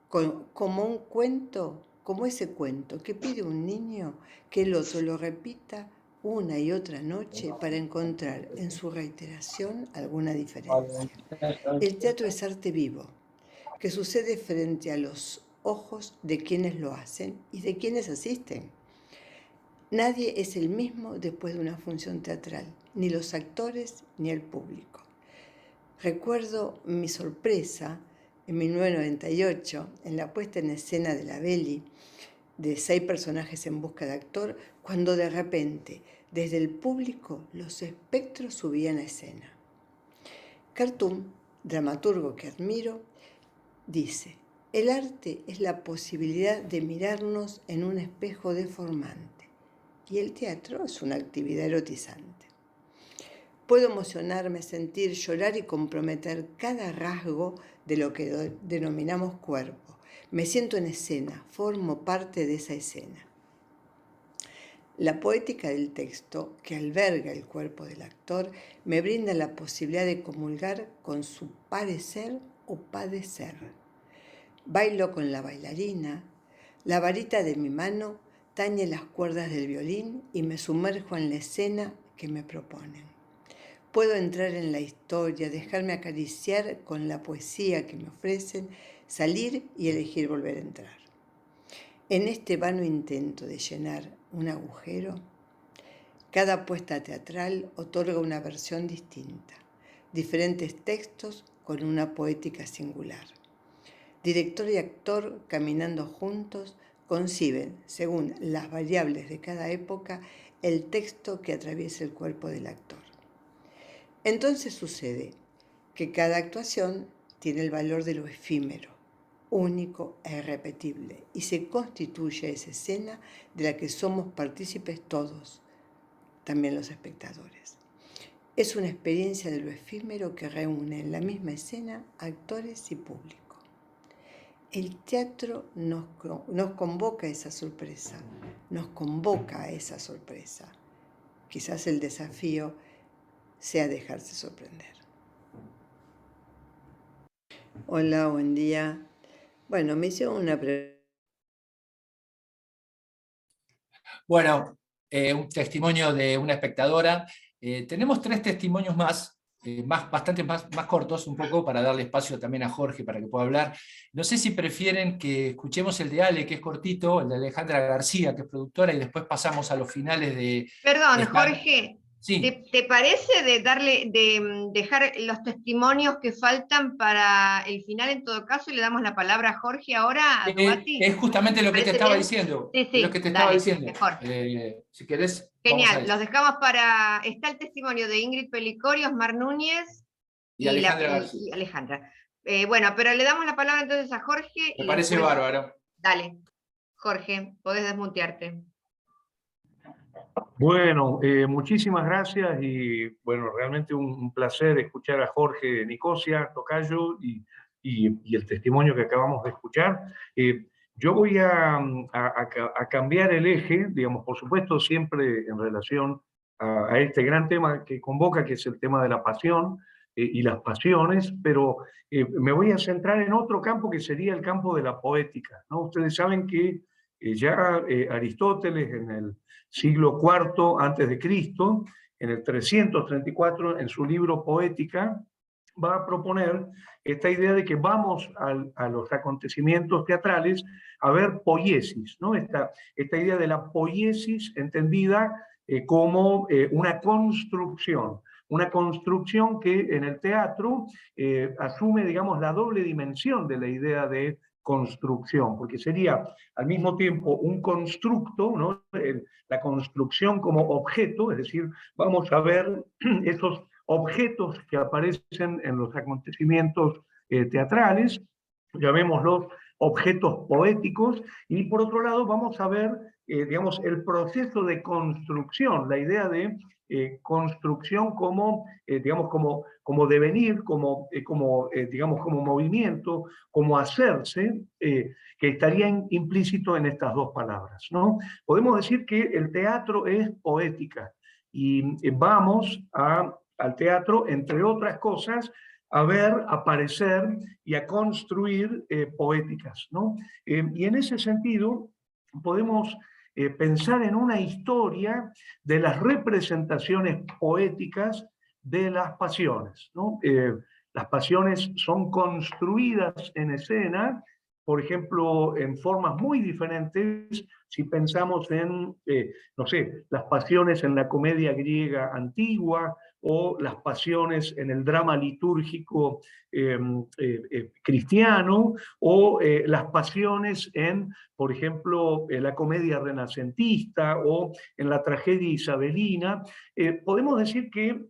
como un cuento, como ese cuento que pide un niño que el otro lo repita una y otra noche para encontrar en su reiteración alguna diferencia. El teatro es arte vivo, que sucede frente a los ojos de quienes lo hacen y de quienes asisten. Nadie es el mismo después de una función teatral, ni los actores ni el público. Recuerdo mi sorpresa en 1998, en la puesta en escena de la Belli, de 6 personajes en busca de actor, cuando de repente, desde el público, los espectros subían a escena. Cartoon, dramaturgo que admiro, dice: el arte es la posibilidad de mirarnos en un espejo deformante, y el teatro es una actividad erotizante. Puedo emocionarme, sentir, llorar y comprometer cada rasgo de lo que denominamos cuerpo. Me siento en escena, formo parte de esa escena. La poética del texto, que alberga el cuerpo del actor, me brinda la posibilidad de comulgar con su parecer o padecer. Bailo con la bailarina, la varita de mi mano tañe las cuerdas del violín y me sumerjo en la escena que me proponen. Puedo entrar en la historia, dejarme acariciar con la poesía que me ofrecen, salir y elegir volver a entrar. En este vano intento de llenar un agujero, cada puesta teatral otorga una versión distinta, diferentes textos con una poética singular. Director y actor, caminando juntos, conciben, según las variables de cada época, el texto que atraviesa el cuerpo del actor. Entonces sucede que cada actuación tiene el valor de lo efímero, único e irrepetible, y se constituye esa escena de la que somos partícipes todos, también los espectadores. Es una experiencia de lo efímero que reúne en la misma escena actores y público. El teatro nos convoca a esa sorpresa, nos convoca a esa sorpresa. Quizás el desafío sea dejarse sorprender. Hola, buen día. Bueno, me hicieron una pregunta. Bueno, un testimonio de una espectadora. Tenemos 3 testimonios más, bastante más cortos un poco, para darle espacio también a Jorge para que pueda hablar. No sé si prefieren que escuchemos el de Ale, que es cortito, el de Alejandra García, que es productora, y después pasamos a los finales de... Perdón, Jorge, Sí. ¿te parece de dejar los testimonios que faltan para el final en todo caso y le damos la palabra a Jorge ahora, a Dubati? Es justamente lo que te estaba diciendo. Sí, sí, lo que te dale, estaba diciendo. mejor. Si querés, Genial, los dejamos para... Está el testimonio de Ingrid Pelicori, Osmar Núñez y Alejandra García. y Alejandra. Bueno, pero le damos la palabra entonces a Jorge. Me parece después... bárbaro. Dale, Jorge, podés desmutearte. Bueno, muchísimas gracias y bueno, realmente un placer escuchar a Jorge Nicosia, tocayo, y el testimonio que acabamos de escuchar. Yo voy a cambiar el eje, digamos, por supuesto, siempre en relación a este gran tema que convoca, que es el tema de la pasión y las pasiones, pero me voy a centrar en otro campo que sería el campo de la poética, ¿no? Ustedes saben que ya Aristóteles en el siglo IV antes de Cristo, en el 334, en su libro Poética, va a proponer esta idea de que vamos a los acontecimientos teatrales a ver poiesis, ¿no? Esta idea de la poiesis entendida como una construcción que en el teatro asume, digamos, la doble dimensión de la idea de construcción, porque sería al mismo tiempo un constructo, ¿no? La construcción como objeto, es decir, vamos a ver esos objetos que aparecen en los acontecimientos teatrales, llamémoslos objetos poéticos, y por otro lado vamos a ver, digamos, el proceso de construcción, la idea de construcción como, digamos, como devenir, digamos, como movimiento, como hacerse, que estaría implícito en estas dos palabras, ¿no? Podemos decir que el teatro es poética, y vamos al teatro, entre otras cosas, a ver, aparecer y a construir poéticas, ¿no? Y en ese sentido podemos pensar en una historia de las representaciones poéticas de las pasiones, ¿no? Las pasiones son construidas en escena, por ejemplo, en formas muy diferentes, si pensamos en, no sé, las pasiones en la comedia griega antigua, o las pasiones en el drama litúrgico cristiano, o las pasiones en, por ejemplo, la comedia renacentista o en la tragedia isabelina. Podemos decir que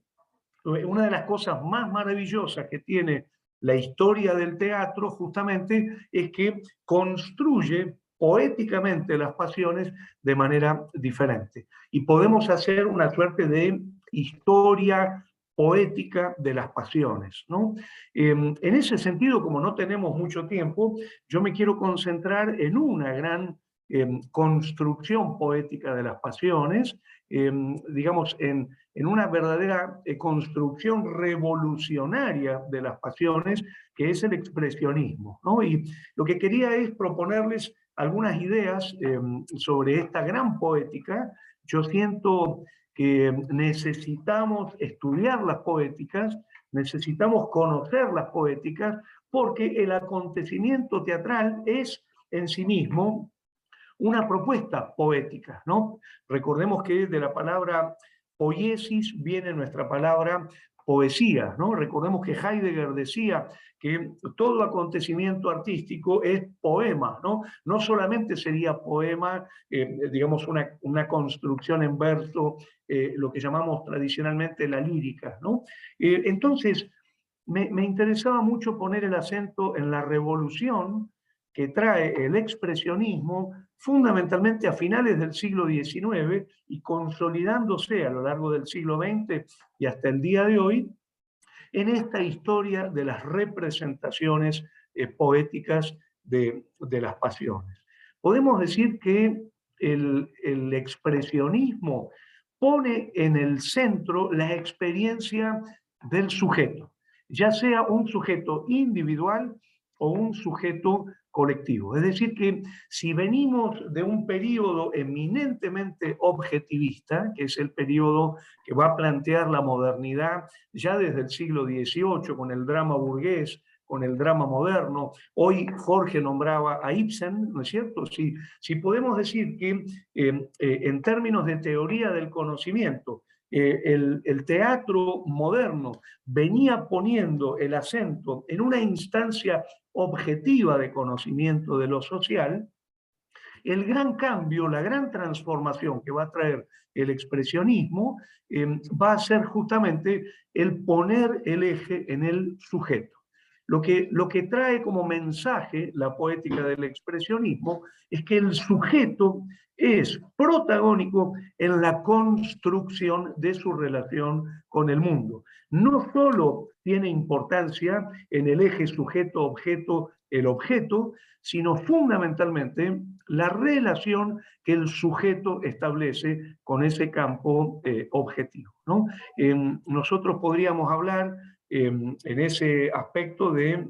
una de las cosas más maravillosas que tiene la historia del teatro justamente es que construye poéticamente las pasiones de manera diferente. Y podemos hacer una suerte de historia poética de las pasiones, ¿no? En ese sentido, como no tenemos mucho tiempo, yo me quiero concentrar en una gran construcción poética de las pasiones, digamos, en una verdadera construcción revolucionaria de las pasiones, que es el expresionismo, ¿no? Y lo que quería es proponerles algunas ideas sobre esta gran poética. Yo siento que necesitamos estudiar las poéticas, necesitamos conocer las poéticas, porque el acontecimiento teatral es en sí mismo una propuesta poética, ¿no? Recordemos que de la palabra poiesis viene nuestra palabra poesía, ¿no? Recordemos que Heidegger decía que todo acontecimiento artístico es poema, ¿no? No solamente sería poema, digamos, una construcción en verso, lo que llamamos tradicionalmente la lírica, ¿no? Entonces, me interesaba mucho poner el acento en la revolución que trae el expresionismo fundamentalmente a finales del siglo XIX y consolidándose a lo largo del siglo XX y hasta el día de hoy en esta historia de las representaciones poéticas de las pasiones. Podemos decir que el expresionismo pone en el centro la experiencia del sujeto, ya sea un sujeto individual o un sujeto colectivo. Es decir, que si venimos de un periodo eminentemente objetivista, que es el periodo que va a plantear la modernidad ya desde el siglo XVIII, con el drama burgués, con el drama moderno, hoy Jorge nombraba a Ibsen, ¿no es cierto? Si podemos decir que en términos de teoría del conocimiento, el teatro moderno venía poniendo el acento en una instancia objetiva de conocimiento de lo social, el gran cambio, la gran transformación que va a traer el expresionismo va a ser justamente el poner el eje en el sujeto. Lo que trae como mensaje la poética del expresionismo es que el sujeto es protagónico en la construcción de su relación con el mundo. No solo tiene importancia en el eje sujeto-objeto, el objeto, sino fundamentalmente la relación que el sujeto establece con ese campo objetivo, ¿no? Nosotros podríamos hablar en ese aspecto de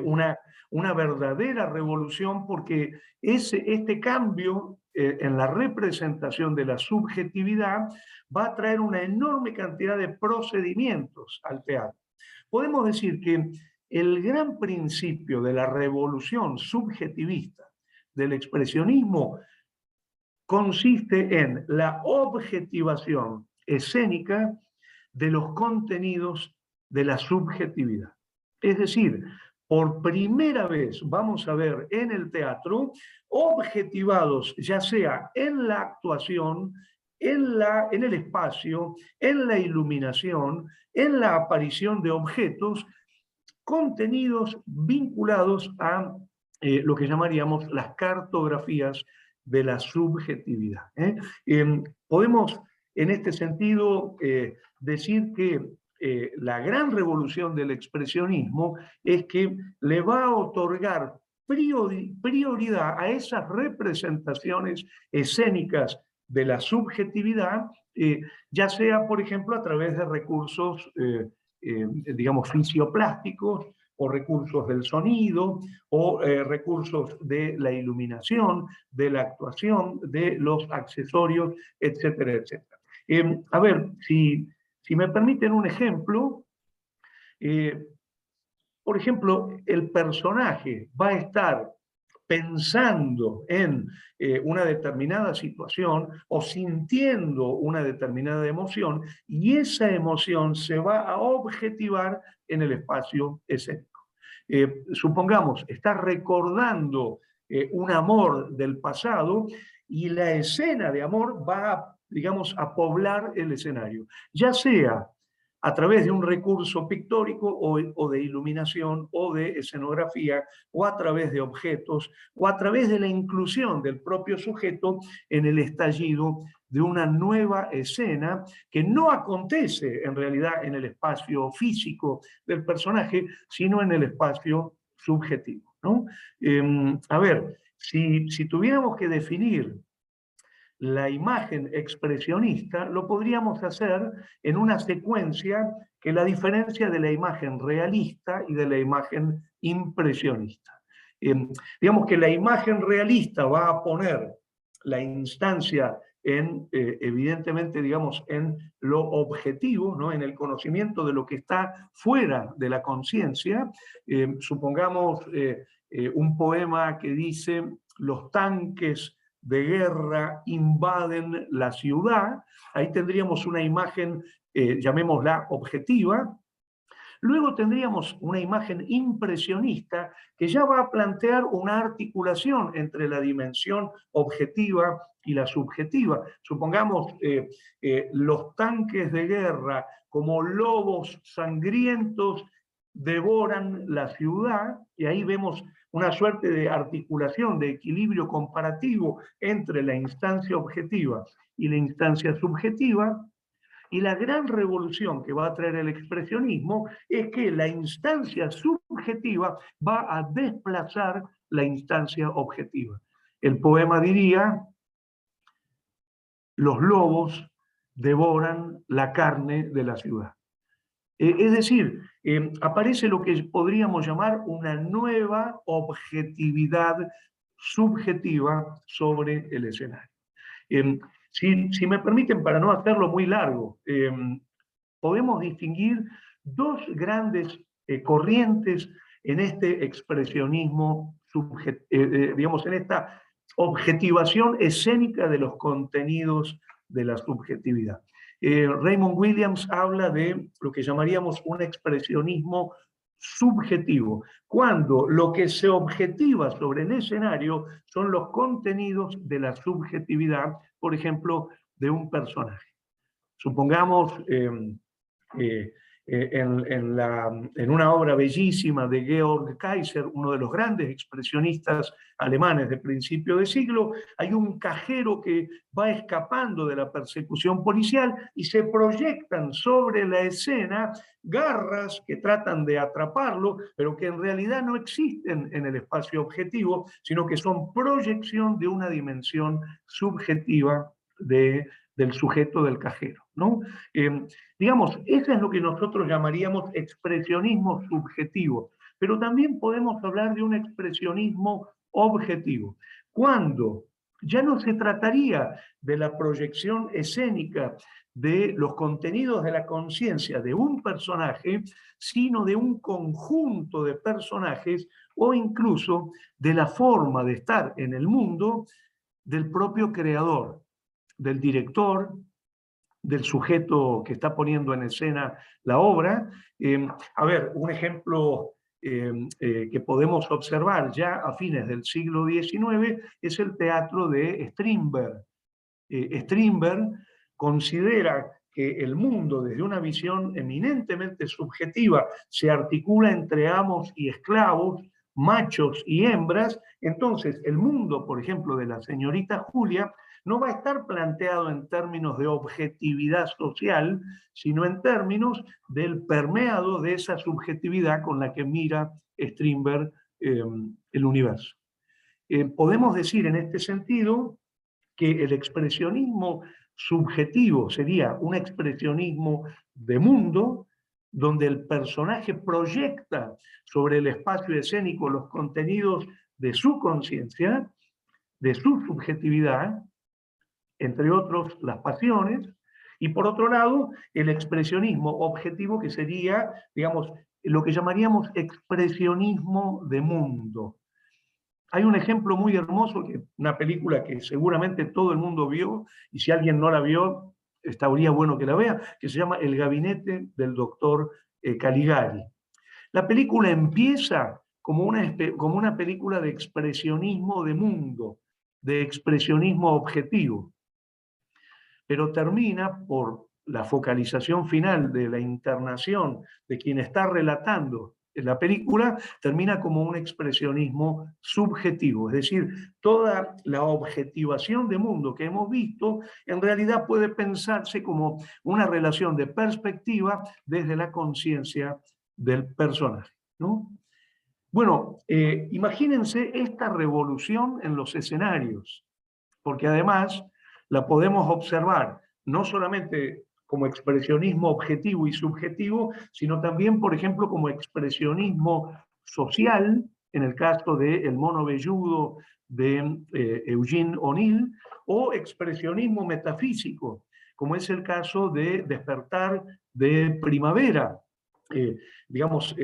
una verdadera revolución, porque este cambio en la representación de la subjetividad va a traer una enorme cantidad de procedimientos al teatro. Podemos decir que el gran principio de la revolución subjetivista del expresionismo consiste en la objetivación escénica de los contenidos de la subjetividad. Es decir, por primera vez vamos a ver en el teatro objetivados, ya sea en la actuación, en el espacio, en la iluminación, en la aparición de objetos, contenidos vinculados a lo que llamaríamos las cartografías de la subjetividad. Podemos, en este sentido, decir que la gran revolución del expresionismo es que le va a otorgar prioridad a esas representaciones escénicas de la subjetividad, ya sea, por ejemplo, a través de recursos digamos, fisioplásticos, o recursos del sonido, o recursos de la iluminación, de la actuación, de los accesorios, etcétera, etcétera. A ver, si me permiten un ejemplo, por ejemplo, el personaje va a estar pensando en una determinada situación o sintiendo una determinada emoción, y esa emoción se va a objetivar en el espacio escénico. Supongamos, está recordando un amor del pasado, y la escena de amor va, digamos, a poblar el escenario, ya sea a través de un recurso pictórico o de iluminación o de escenografía, o a través de objetos, o a través de la inclusión del propio sujeto en el estallido de una nueva escena que no acontece en realidad en el espacio físico del personaje, sino en el espacio subjetivo, ¿no? A ver, si tuviéramos que definir la imagen expresionista, lo podríamos hacer en una secuencia que la diferencia de la imagen realista y de la imagen impresionista. Digamos que la imagen realista va a poner la instancia en, evidentemente, digamos, en lo objetivo, ¿no? En el conocimiento de lo que está fuera de la conciencia. Supongamos un poema que dice: los tanques de guerra invaden la ciudad. Ahí tendríamos una imagen, llamémosla objetiva. Luego tendríamos una imagen impresionista que ya va a plantear una articulación entre la dimensión objetiva y la subjetiva. Supongamos los tanques de guerra como lobos sangrientos devoran la ciudad, y ahí vemos una suerte de articulación, de equilibrio comparativo entre la instancia objetiva y la instancia subjetiva. Y la gran revolución que va a traer el expresionismo es que la instancia subjetiva va a desplazar la instancia objetiva. El poema diría: los lobos devoran la carne de la ciudad. Es decir, aparece lo que podríamos llamar una nueva objetividad subjetiva sobre el escenario. Si me permiten, para no hacerlo muy largo, podemos distinguir dos grandes corrientes en este expresionismo, digamos, en esta objetivación escénica de los contenidos de la subjetividad. Raymond Williams habla de lo que llamaríamos un expresionismo subjetivo, cuando lo que se objetiva sobre el escenario son los contenidos de la subjetividad, por ejemplo, de un personaje. Supongamos en una obra bellísima de Georg Kaiser, uno de los grandes expresionistas alemanes de principio de siglo, hay un cajero que va escapando de la persecución policial y se proyectan sobre la escena garras que tratan de atraparlo, pero que en realidad no existen en el espacio objetivo, sino que son proyección de una dimensión subjetiva del sujeto del cajero, ¿no? Digamos, eso es lo que nosotros llamaríamos expresionismo subjetivo, pero también podemos hablar de un expresionismo objetivo, cuando ya no se trataría de la proyección escénica de los contenidos de la conciencia de un personaje, sino de un conjunto de personajes, o incluso de la forma de estar en el mundo del propio creador, del director, del sujeto que está poniendo en escena la obra. A ver, un ejemplo que podemos observar ya a fines del siglo XIX es el teatro de Strindberg. Strindberg considera que el mundo, desde una visión eminentemente subjetiva, se articula entre amos y esclavos, machos y hembras. Entonces, el mundo, por ejemplo, de la señorita Julia, no va a estar planteado en términos de objetividad social, sino en términos del permeado de esa subjetividad con la que mira Strindberg el universo. Podemos decir en este sentido que el expresionismo subjetivo sería un expresionismo de mundo, donde el personaje proyecta sobre el espacio escénico los contenidos de su conciencia, de su subjetividad, entre otros las pasiones, y por otro lado el expresionismo objetivo, que sería, digamos, lo que llamaríamos expresionismo de mundo. Hay un ejemplo muy hermoso, una película que seguramente todo el mundo vio, y si alguien no la vio, estaría bueno que la vea, que se llama El gabinete del doctor Caligari. La película empieza como una película de expresionismo de mundo, de expresionismo objetivo, pero termina por la focalización final de la internación de quien está relatando la película, termina como un expresionismo subjetivo, es decir, toda la objetivación de mundo que hemos visto en realidad puede pensarse como una relación de perspectiva desde la conciencia del personaje, ¿no? Bueno, imagínense esta revolución en los escenarios, porque además la podemos observar no solamente como expresionismo objetivo y subjetivo, sino también, por ejemplo, como expresionismo social, en el caso de El mono velludo de Eugene O'Neill, o expresionismo metafísico, como es el caso de Despertar de Primavera, digamos,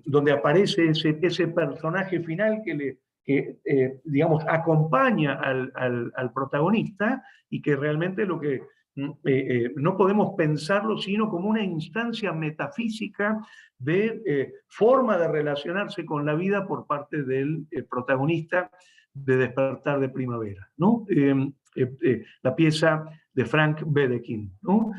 donde aparece ese personaje final que digamos, acompaña al protagonista, y que realmente lo que no podemos pensarlo sino como una instancia metafísica de forma de relacionarse con la vida por parte del protagonista de Despertar de Primavera, ¿no? La pieza de Frank Wedekind, ¿no?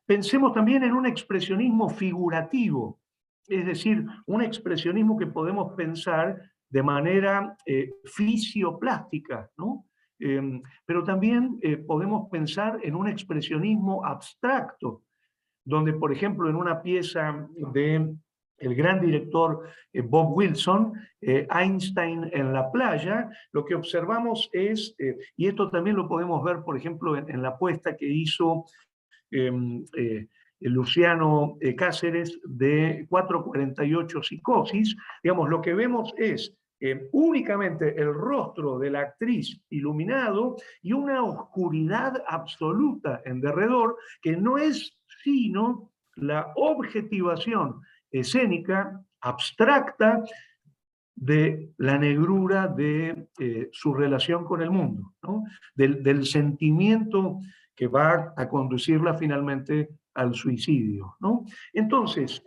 Pensemos también en un expresionismo figurativo, es decir, un expresionismo que podemos pensar de manera fisioplástica, ¿no? Pero también podemos pensar en un expresionismo abstracto, donde, por ejemplo, en una pieza de el gran director Bob Wilson, Einstein en la playa, lo que observamos es, y esto también lo podemos ver, por ejemplo, en la apuesta que hizo Luciano Cáceres de 448 Psicosis, digamos, lo que vemos es únicamente el rostro de la actriz iluminado y una oscuridad absoluta en derredor, que no es sino la objetivación escénica abstracta de la negrura de su relación con el mundo, ¿no? del sentimiento que va a conducirla finalmente al suicidio, ¿no? Entonces,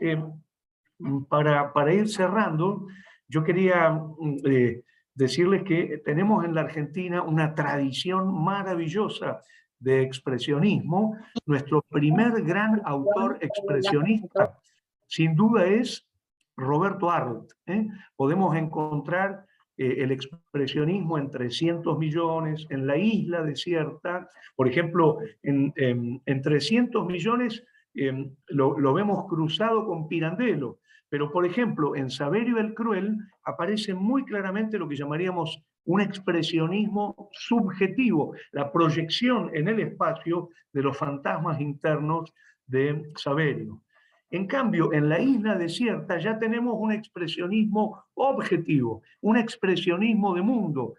para ir cerrando, yo quería decirles que tenemos en la Argentina una tradición maravillosa de expresionismo. Nuestro primer gran autor expresionista, sin duda, es Roberto Arlt. Podemos encontrar el expresionismo en 300 millones, en La isla desierta, por ejemplo, en 300 millones lo vemos cruzado con Pirandello, pero por ejemplo en Saverio el Cruel aparece muy claramente lo que llamaríamos un expresionismo subjetivo, la proyección en el espacio de los fantasmas internos de Saverio. En cambio, en La isla desierta ya tenemos un expresionismo objetivo, un expresionismo de mundo,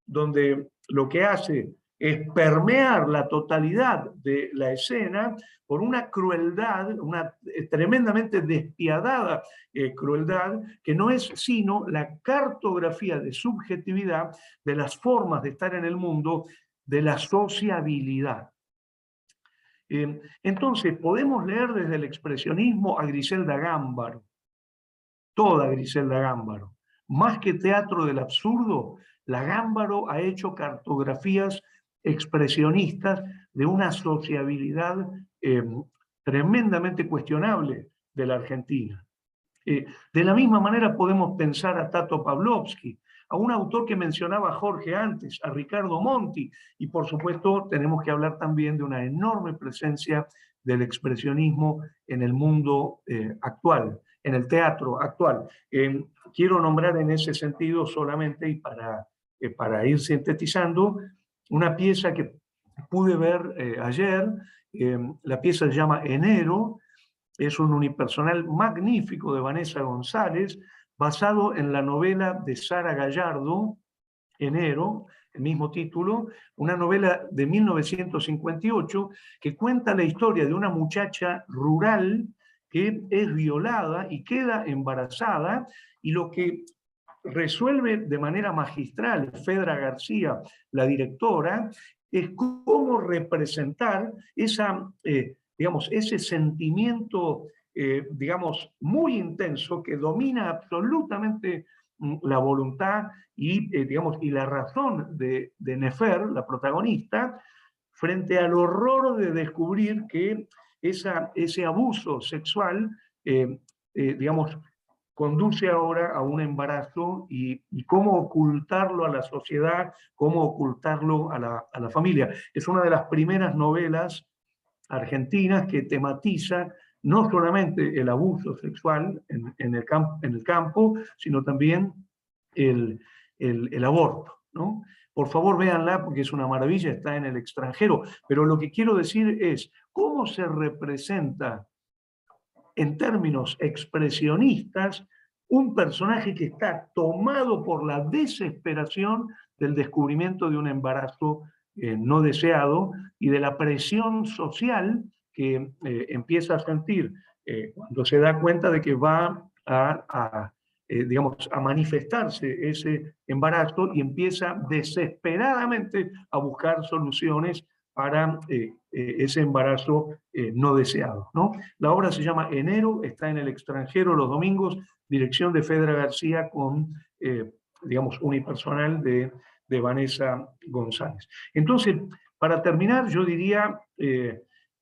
donde lo que hace es permear la totalidad de la escena por una crueldad, una tremendamente despiadada crueldad, que no es sino la cartografía de subjetividad de las formas de estar en el mundo, de la sociabilidad. Entonces, podemos leer desde el expresionismo a Griselda Gámbaro, toda Griselda Gámbaro. Más que teatro del absurdo, la Gámbaro ha hecho cartografías expresionistas de una sociabilidad tremendamente cuestionable de la Argentina. De la misma manera podemos pensar a Tato Pavlovsky, a un autor que mencionaba Jorge antes, a Ricardo Monti, y por supuesto tenemos que hablar también de una enorme presencia del expresionismo en el mundo actual, en el teatro actual. Quiero nombrar en ese sentido solamente, y para ir sintetizando, una pieza que pude ver ayer. La pieza se llama Enero, es un unipersonal magnífico de Vanessa González, basado en la novela de Sara Gallardo, Enero, el mismo título, una novela de 1958 que cuenta la historia de una muchacha rural que es violada y queda embarazada, y lo que resuelve de manera magistral Fedra García, la directora, es cómo representar ese sentimiento, muy intenso que domina absolutamente la voluntad y la razón de Nefer, la protagonista, frente al horror de descubrir que ese abuso sexual, conduce ahora a un embarazo, y cómo ocultarlo a la sociedad, cómo ocultarlo a la familia. Es una de las primeras novelas argentinas que tematiza no solamente el abuso sexual en el campo, sino también el aborto, ¿no? Por favor, véanla porque es una maravilla, está en el extranjero. Pero lo que quiero decir es cómo se representa en términos expresionistas un personaje que está tomado por la desesperación del descubrimiento de un embarazo no deseado y de la presión social que empieza a sentir cuando se da cuenta de que va a manifestarse ese embarazo, y empieza desesperadamente a buscar soluciones para ese embarazo no deseado, ¿no? La obra se llama Enero, está en el extranjero los domingos, dirección de Fedra García con, unipersonal de Vanessa González. Entonces, para terminar, yo diría,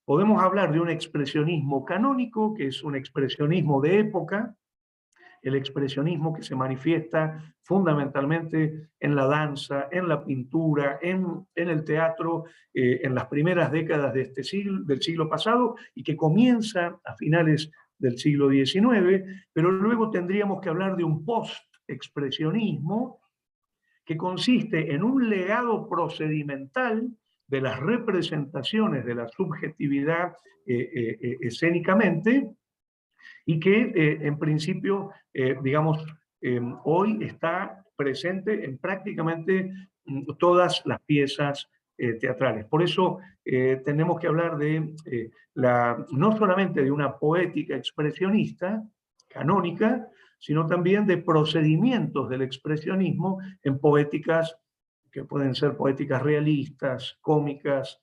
podemos hablar de un expresionismo canónico, que es un expresionismo de época, el expresionismo que se manifiesta fundamentalmente en la danza, en la pintura, en el teatro, en las primeras décadas de del siglo pasado, y que comienza a finales del siglo XIX, pero luego tendríamos que hablar de un post-expresionismo que consiste en un legado procedimental de las representaciones de la subjetividad escénicamente, y que en principio, hoy está presente en prácticamente todas las piezas teatrales. Por eso tenemos que hablar de no solamente de una poética expresionista, canónica, sino también de procedimientos del expresionismo en poéticas que pueden ser poéticas realistas, cómicas,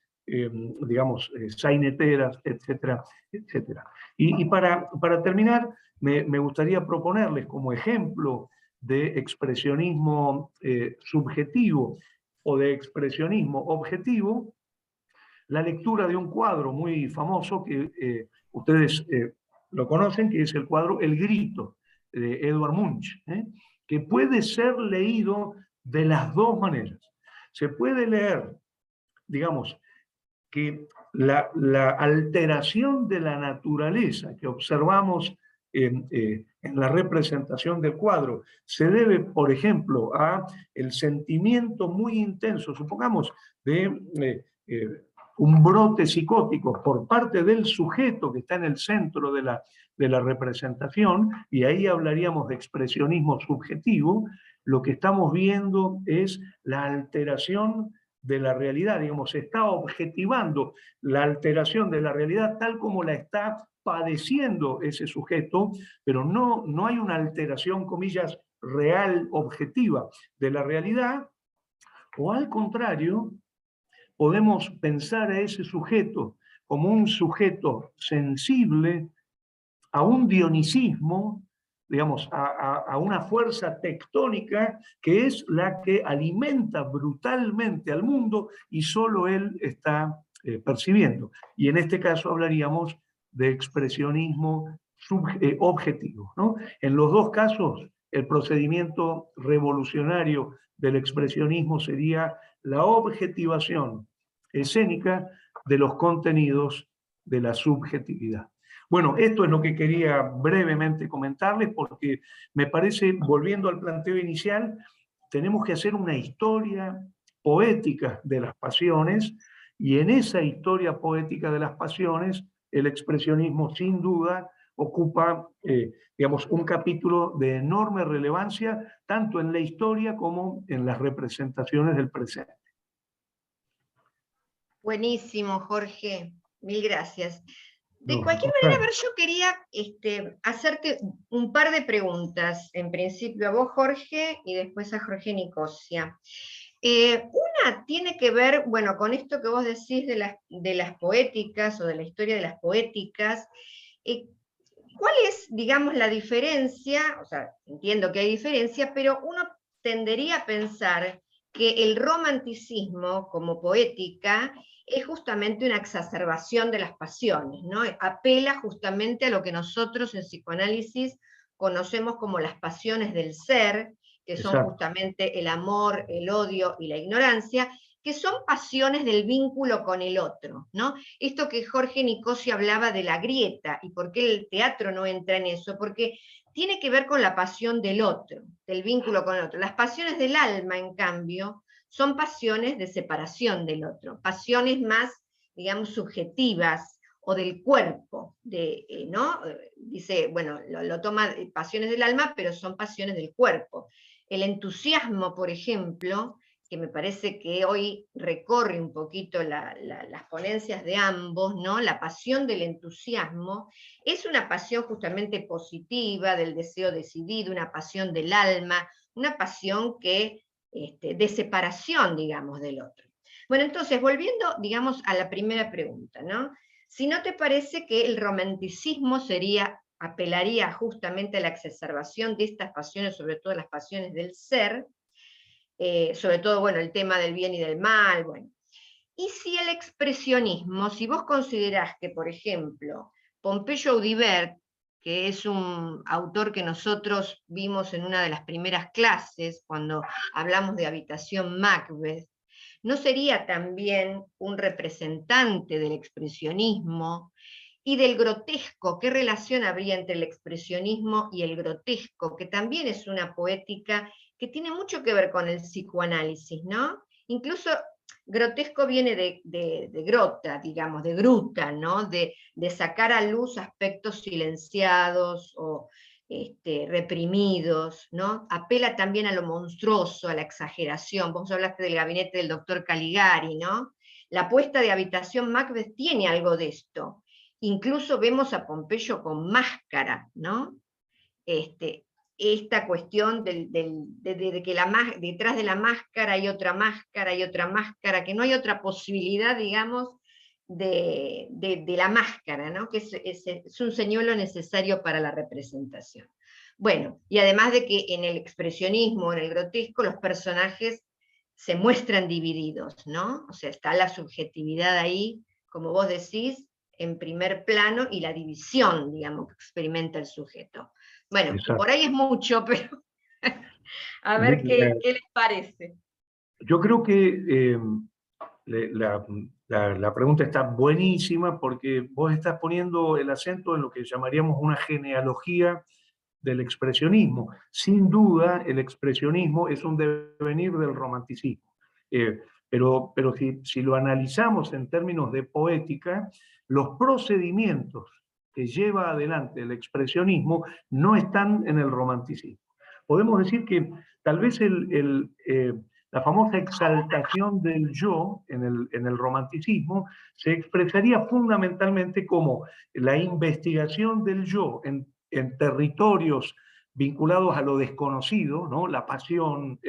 saineteras, etcétera, etcétera. Y para terminar, me gustaría proponerles como ejemplo de expresionismo subjetivo o de expresionismo objetivo, la lectura de un cuadro muy famoso que ustedes lo conocen, que es el cuadro El Grito, de Edvard Munch, que puede ser leído de las dos maneras. Se puede leer, que la alteración de la naturaleza que observamos en la representación del cuadro se debe, por ejemplo, a el sentimiento muy intenso, supongamos, de un brote psicótico por parte del sujeto que está en el centro de la representación, y ahí hablaríamos de expresionismo subjetivo. Lo que estamos viendo es la alteración de la realidad, se está objetivando la alteración de la realidad tal como la está padeciendo ese sujeto, pero no hay una alteración, comillas, real, objetiva de la realidad. O al contrario, podemos pensar a ese sujeto como un sujeto sensible a un dionisismo digamos, a una fuerza tectónica que es la que alimenta brutalmente al mundo y solo él está percibiendo. Y en este caso hablaríamos de expresionismo objetivo, ¿no? En los dos casos, el procedimiento revolucionario del expresionismo sería la objetivación escénica de los contenidos de la subjetividad. Bueno, esto es lo que quería brevemente comentarles porque me parece, volviendo al planteo inicial, tenemos que hacer una historia poética de las pasiones y en esa historia poética de las pasiones el expresionismo sin duda ocupa, digamos, un capítulo de enorme relevancia tanto en la historia como en las representaciones del presente. Buenísimo, Jorge. Mil gracias. De No, cualquier manera, a ver, yo quería hacerte un par de preguntas, en principio a vos, Jorge, y después a Jorge Nicosia. Una tiene que ver, bueno, con esto que vos decís de las poéticas o de la historia de las poéticas. ¿Cuál es, digamos, la diferencia? O sea, entiendo que hay diferencia, pero uno tendería a pensar que el romanticismo como poética es justamente una exacerbación de las pasiones, ¿no? Apela justamente a lo que nosotros en psicoanálisis conocemos como las pasiones del ser, que son Exacto. justamente el amor, el odio y la ignorancia, que son pasiones del vínculo con el otro, ¿no? Esto que Jorge Nicosia hablaba de la grieta, y por qué el teatro no entra en eso, porque tiene que ver con la pasión del otro, del vínculo con el otro. Las pasiones del alma, en cambio, son pasiones de separación del otro, pasiones más, digamos, subjetivas o del cuerpo, ¿no? Dice, bueno, lo toma pasiones del alma, pero son pasiones del cuerpo. El entusiasmo, por ejemplo, que me parece que hoy recorre un poquito las ponencias de ambos, ¿no? La pasión del entusiasmo es una pasión justamente positiva, del deseo decidido, una pasión del alma, una pasión que, de separación, digamos, del otro. Bueno, entonces, volviendo, digamos, a la primera pregunta, ¿no? Si no te parece que el romanticismo apelaría justamente a la exacerbación de estas pasiones, sobre todo las pasiones del ser, sobre todo, bueno, el tema del bien y del mal, bueno. Y si el expresionismo, si vos considerás que, por ejemplo, Pompeyo Audibert, que es un autor que nosotros vimos en una de las primeras clases, cuando hablamos de Habitación Macbeth, ¿no sería también un representante del expresionismo y del grotesco? ¿Qué relación habría entre el expresionismo y el grotesco? Que también es una poética que tiene mucho que ver con el psicoanálisis, ¿no? Incluso grotesco viene de grota, digamos, de gruta, ¿no? De sacar a luz aspectos silenciados o reprimidos, ¿no? Apela también a lo monstruoso, a la exageración. Vos hablaste del gabinete del doctor Caligari, ¿no? La puesta de Habitación Macbeth tiene algo de esto. Incluso vemos a Pompeyo con máscara, ¿no? Esta cuestión de que detrás de la máscara hay otra máscara, que no hay otra posibilidad, digamos, de la máscara, ¿no? Que es un señuelo necesario para la representación. Bueno, y además de que en el expresionismo, en el grotesco, los personajes se muestran divididos, ¿no? O sea, está la subjetividad ahí, como vos decís, en primer plano, y la división, digamos, que experimenta el sujeto. Bueno, Exacto. por ahí es mucho, pero a ver qué les parece. Yo creo que la pregunta está buenísima porque vos estás poniendo el acento en lo que llamaríamos una genealogía del expresionismo. Sin duda, el expresionismo es un devenir del romanticismo. Pero si lo analizamos en términos de poética, los procedimientos que lleva adelante el expresionismo no están en el romanticismo. Podemos decir que tal vez la famosa exaltación del yo en el romanticismo se expresaría fundamentalmente como la investigación del yo en territorios vinculados a lo desconocido, ¿no? La pasión,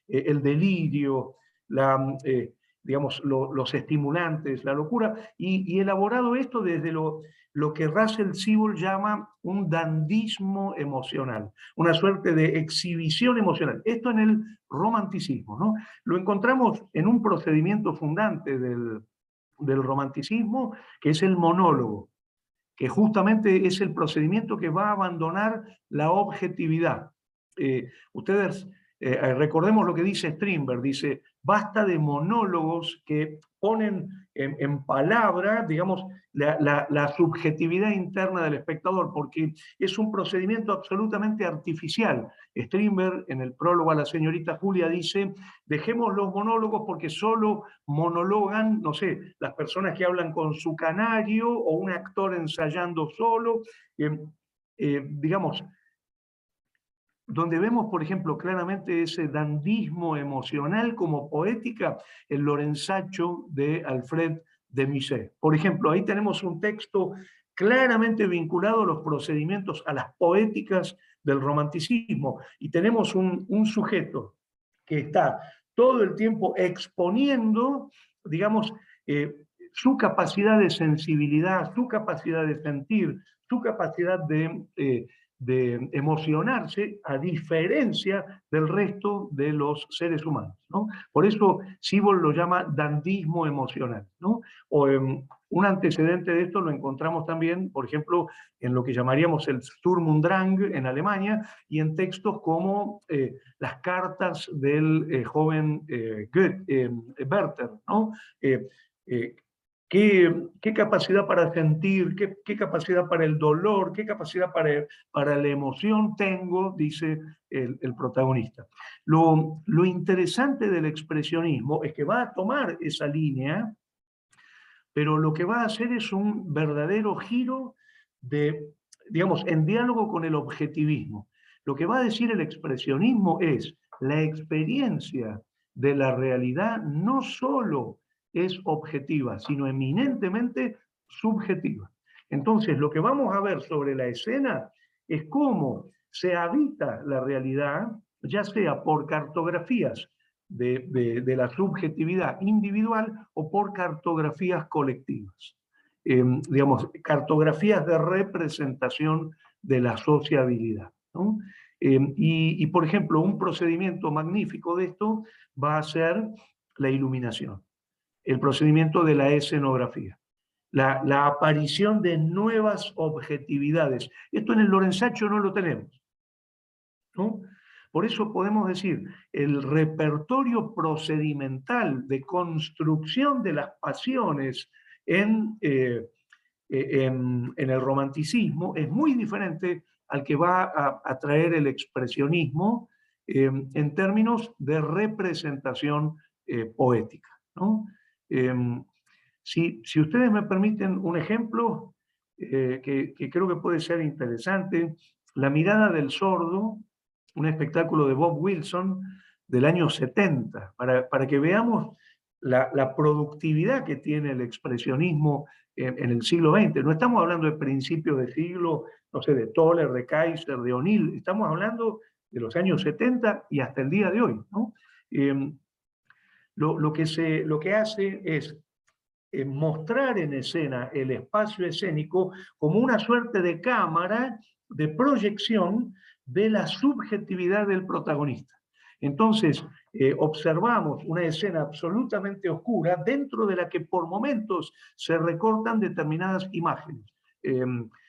el delirio, digamos, los estimulantes, la locura, y elaborado esto desde lo que Russell Siebel llama un dandismo emocional, una suerte de exhibición emocional. Esto en el romanticismo, ¿no? Lo encontramos en un procedimiento fundante del romanticismo, que es el monólogo, que justamente es el procedimiento que va a abandonar la objetividad. Ustedes recordemos lo que dice Strindberg, dice, basta de monólogos que ponen en palabra, digamos, la subjetividad interna del espectador, porque es un procedimiento absolutamente artificial. Strindberg, en el prólogo a la señorita Julia, dice, dejemos los monólogos porque solo monologan, no sé, las personas que hablan con su canario o un actor ensayando solo, digamos, donde vemos, por ejemplo, claramente ese dandismo emocional como poética, el Lorenzaccio de Alfred de Musset. Por ejemplo, ahí tenemos un texto claramente vinculado a los procedimientos, a las poéticas del romanticismo, y tenemos un sujeto que está todo el tiempo exponiendo, digamos, su capacidad de sensibilidad, su capacidad de sentir, su capacidad de emocionarse, a diferencia del resto de los seres humanos, ¿no? Por eso Siebel lo llama dandismo emocional, ¿no? O, un antecedente de esto lo encontramos también, por ejemplo, en lo que llamaríamos el Sturm und Drang en Alemania, y en textos como las cartas del joven Werther, ¿no? ¿Qué capacidad para sentir, qué capacidad para el dolor, qué capacidad para la emoción tengo, dice el protagonista. Lo interesante del expresionismo es que va a tomar esa línea, pero lo que va a hacer es un verdadero giro digamos, en diálogo con el objetivismo. Lo que va a decir el expresionismo es la experiencia de la realidad no solo es objetiva, sino eminentemente subjetiva. Entonces, lo que vamos a ver sobre la escena es cómo se habita la realidad, ya sea por cartografías de la subjetividad individual o por cartografías colectivas. Digamos, cartografías de representación de la sociabilidad, ¿no? Y, por ejemplo, un procedimiento magnífico de esto va a ser la iluminación, el procedimiento de la escenografía, la aparición de nuevas objetividades. Esto en el Lorenzaccio no lo tenemos, ¿no? Por eso podemos decir, el repertorio procedimental de construcción de las pasiones en el romanticismo es muy diferente al que va a traer el expresionismo en términos de representación poética, ¿no? Si ustedes me permiten un ejemplo que creo que puede ser interesante, La mirada del sordo, un espectáculo de Bob Wilson del año 70, para que veamos la productividad que tiene el expresionismo en el siglo XX. No estamos hablando de principios de siglo, no sé, de Toller, de Kaiser, de O'Neill, estamos hablando de los años 70 y hasta el día de hoy, ¿no? Lo que hace es mostrar en escena el espacio escénico como una suerte de cámara de proyección de la subjetividad del protagonista. Entonces, observamos una escena absolutamente oscura dentro de la que por momentos se recortan determinadas imágenes.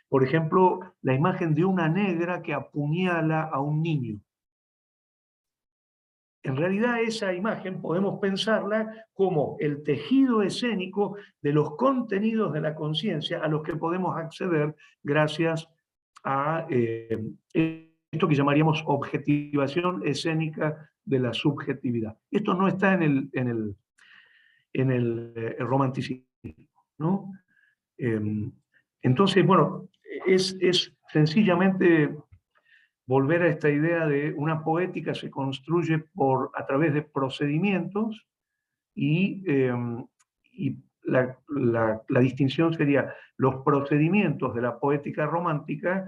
Por ejemplo, la imagen de una negra que apuñala a un niño. En realidad esa imagen podemos pensarla como el tejido escénico de los contenidos de la conciencia a los que podemos acceder gracias a esto que llamaríamos objetivación escénica de la subjetividad. Esto no está en el romanticismo, ¿no? Entonces, bueno, es sencillamente volver a esta idea de una poética se construye a través de procedimientos y la distinción sería los procedimientos de la poética romántica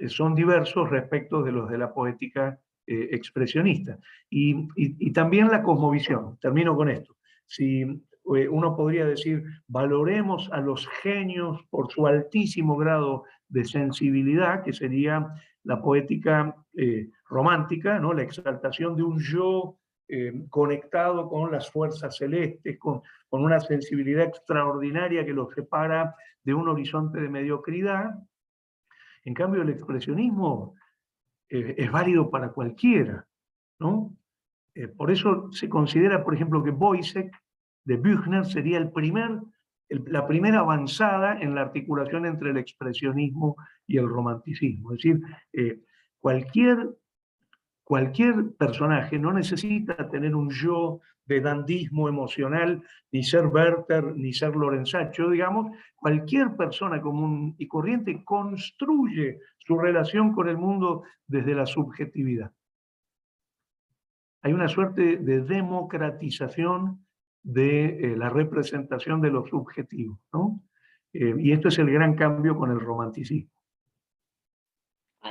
son diversos respecto de los de la poética expresionista. Y también la cosmovisión, termino con esto. si uno podría decir, valoremos a los genios por su altísimo grado de sensibilidad, que sería la poética romántica, ¿no? La exaltación de un yo conectado con las fuerzas celestes, con una sensibilidad extraordinaria que lo separa de un horizonte de mediocridad. En cambio, el expresionismo es válido para cualquiera, ¿no? Por eso se considera, por ejemplo, que Boisek de Büchner sería la primera avanzada en la articulación entre el expresionismo y el romanticismo. Es decir, cualquier personaje no necesita tener un yo de dandismo emocional, ni ser Werther, ni ser Lorenzaccio, digamos. Cualquier persona común y corriente construye su relación con el mundo desde la subjetividad. Hay una suerte de democratización de la representación de lo subjetivo, ¿no? Y esto es el gran cambio con el romanticismo.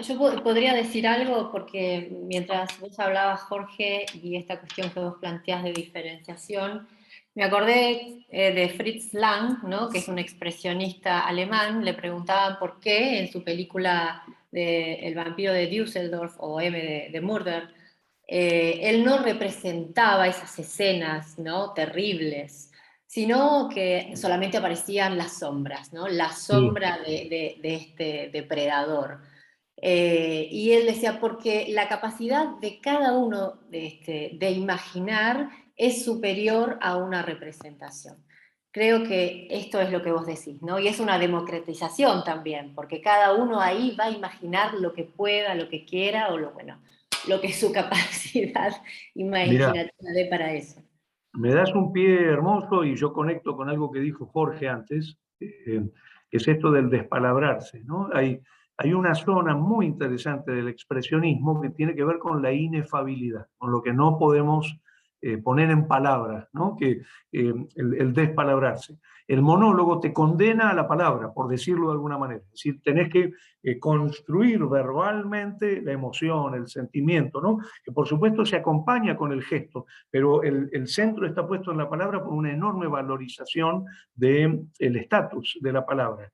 Yo podría decir algo porque mientras vos hablabas, Jorge, y esta cuestión que vos planteás de diferenciación, me acordé de Fritz Lang, ¿no? Que es un expresionista alemán. Le preguntaban por qué en su película de El vampiro de Düsseldorf o M de Murder, él no representaba esas escenas, ¿no? Terribles, sino que solamente aparecían las sombras, ¿no? La sombra de este depredador. Y él decía, porque la capacidad de cada uno de imaginar es superior a una representación. Creo que esto es lo que vos decís, ¿no? Y es una democratización también, porque cada uno ahí va a imaginar lo que pueda, lo que quiera, o lo que su capacidad imaginativa dé para eso. Me das un pie hermoso y yo conecto con algo que dijo Jorge antes, que es esto del despalabrarse, ¿no? Hay una zona muy interesante del expresionismo que tiene que ver con la inefabilidad, con lo que no podemos poner en palabras, ¿no? Que el despalabrarse. El monólogo te condena a la palabra, por decirlo de alguna manera. Es decir, tenés que construir verbalmente la emoción, el sentimiento, ¿no? Que por supuesto se acompaña con el gesto, pero el centro está puesto en la palabra por una enorme valorización del estatus de la palabra.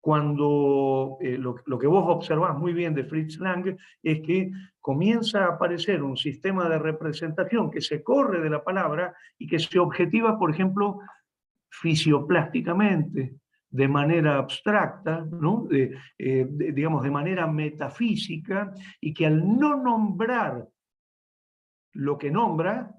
Cuando lo que vos observás muy bien de Fritz Lang es que comienza a aparecer un sistema de representación que se corre de la palabra y que se objetiva, por ejemplo, fisioplásticamente, de manera abstracta, ¿no? Digamos, de manera metafísica, y que al no nombrar lo que nombra,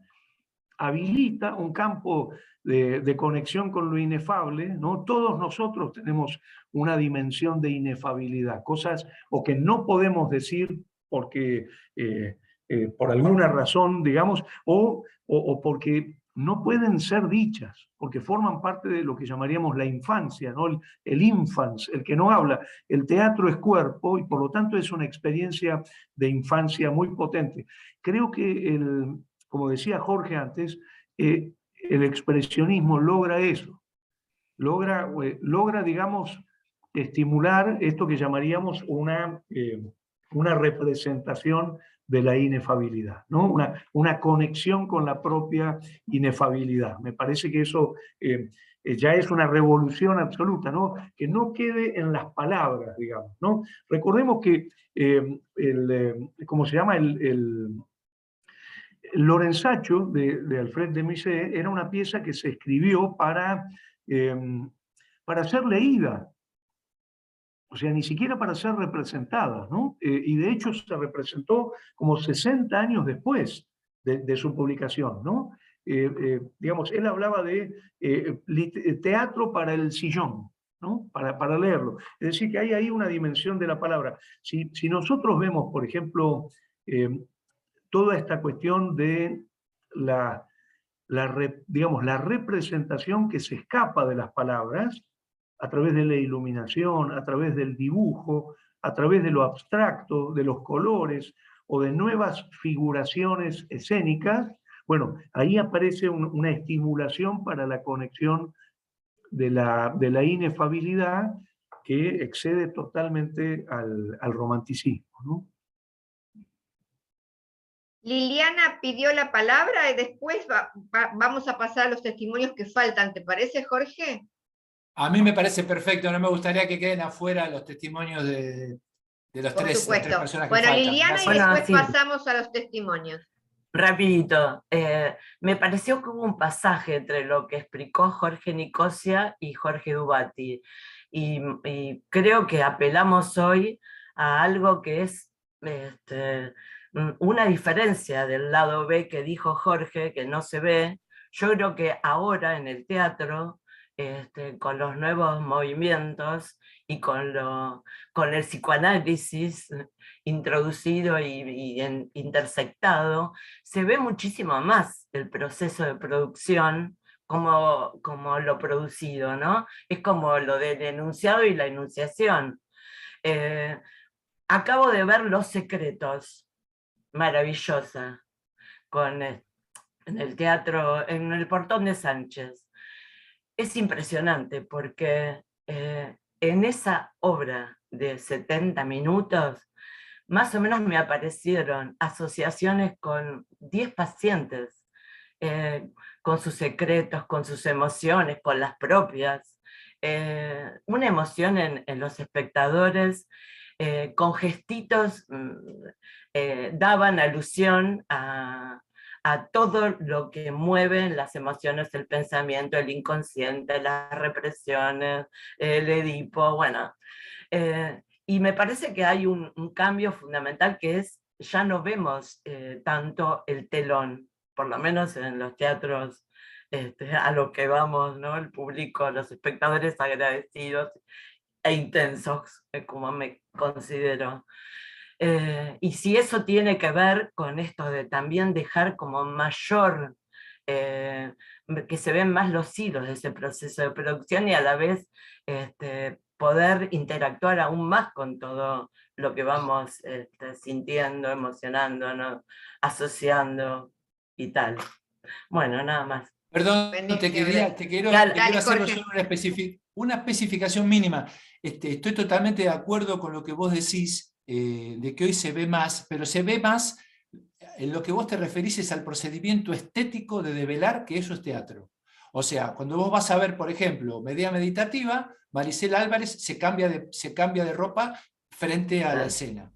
habilita un campo de conexión con lo inefable, ¿no? Todos nosotros tenemos una dimensión de inefabilidad, cosas o que no podemos decir porque por alguna razón, digamos, o porque no pueden ser dichas, porque forman parte de lo que llamaríamos la infancia, ¿no? El infans, el que no habla. El teatro es cuerpo y por lo tanto es una experiencia de infancia muy potente. Creo que como decía Jorge antes, el expresionismo logra eso, logra, digamos, estimular esto que llamaríamos una representación de la inefabilidad, ¿no? Una conexión con la propia inefabilidad. Me parece que eso ya es una revolución absoluta, ¿no? Que no quede en las palabras, digamos, ¿no? Recordemos que, ¿cómo se llama? Lorenzaccio de Alfred de Musset era una pieza que se escribió para ser leída, o sea, ni siquiera para ser representada, ¿no? Y de hecho se representó como 60 años después de su publicación, ¿no? Digamos, él hablaba de teatro para el sillón, ¿no? Para leerlo. Es decir, que hay ahí una dimensión de la palabra. Si nosotros vemos, por ejemplo, toda esta cuestión de digamos, la representación que se escapa de las palabras a través de la iluminación, a través del dibujo, a través de lo abstracto, de los colores o de nuevas figuraciones escénicas, bueno, ahí aparece una estimulación para la conexión de la inefabilidad que excede totalmente al romanticismo, ¿no? Liliana pidió la palabra y después vamos a pasar a los testimonios que faltan. ¿Te parece, Jorge? A mí me parece perfecto, no me gustaría que queden afuera los testimonios de las Por tres supuesto. personas que Bueno, faltan. Liliana, y Gracias. después Bueno, sí. pasamos a los testimonios. Rapidito, me pareció que hubo un pasaje entre lo que explicó Jorge Nicosia y Jorge Dubati, y creo que apelamos hoy a algo que es una diferencia del lado B que dijo Jorge, que no se ve. Yo creo que ahora en el teatro, con los nuevos movimientos y con el psicoanálisis introducido y intersectado, se ve muchísimo más el proceso de producción como lo producido, ¿no? Es como lo del enunciado y la enunciación. Acabo de ver Los Secretos, maravillosa, en el teatro, en el Portón de Sánchez. Es impresionante porque en esa obra de 70 minutos, más o menos me aparecieron asociaciones con 10 pacientes, con sus secretos, con sus emociones, con las propias. Una emoción en los espectadores, con gestitos, daban alusión a todo lo que mueven las emociones, el pensamiento, el inconsciente, las represiones, el Edipo, bueno. Y me parece que hay un cambio fundamental, que es, ya no vemos tanto el telón, por lo menos en los teatros a lo que vamos, ¿no? El público, los espectadores agradecidos e intensos, como me considero. Y si eso tiene que ver con esto de también dejar como mayor, que se ven más los hilos de ese proceso de producción, y a la vez poder interactuar aún más con todo lo que vamos sintiendo, emocionando, ¿no? Asociando y tal. Bueno, nada más. Perdón, te quiero hacer solo una especificación mínima. Estoy totalmente de acuerdo con lo que vos decís, de que hoy se ve más, pero se ve más, en lo que vos te referís es al procedimiento estético de develar que eso es teatro. O sea, cuando vos vas a ver, por ejemplo, Medea Meditativa, Maricela Álvarez se cambia de ropa frente a la escena.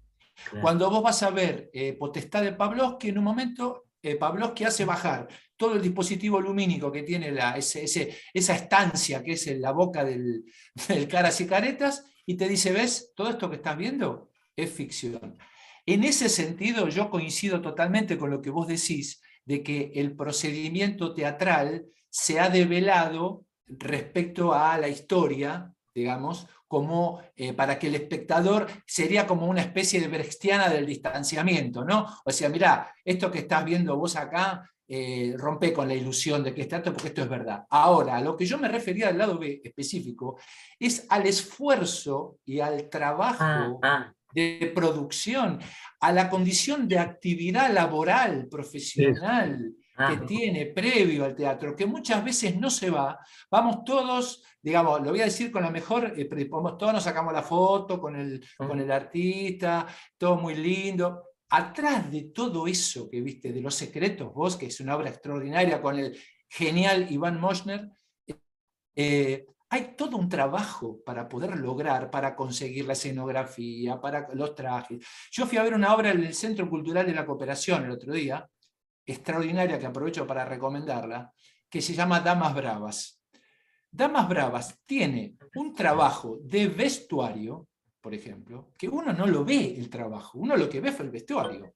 Claro. Cuando vos vas a ver Potestad de Pavlovsky, en un momento Pavlovsky hace bajar todo el dispositivo lumínico que tiene esa estancia que es en la boca del Caras y Caretas, y te dice, ¿ves? Todo esto que estás viendo es ficción. En ese sentido, yo coincido totalmente con lo que vos decís, de que el procedimiento teatral se ha develado respecto a la historia, digamos, como para que el espectador sería como una especie de brechtiana del distanciamiento, ¿no? O sea, mirá, esto que estás viendo vos acá, rompe con la ilusión de que es teatro, porque esto es verdad. Ahora, a lo que yo me refería del lado B específico, es al esfuerzo y al trabajo de producción, a la condición de actividad laboral, profesional, que tiene previo al teatro, que muchas veces no se va. Vamos todos, digamos, lo voy a decir con la mejor, todos nos sacamos la foto con el artista, todo muy lindo. Atrás de todo eso que viste de Los Secretos, vos, que es una obra extraordinaria con el genial Iván Moschner, hay todo un trabajo para poder lograr, para conseguir la escenografía, para los trajes. Yo fui a ver una obra en el Centro Cultural de la Cooperación el otro día, extraordinaria, que aprovecho para recomendarla, que se llama Damas Bravas. Damas Bravas tiene un trabajo de vestuario, por ejemplo, que uno no lo ve el trabajo, uno lo que ve fue el vestuario.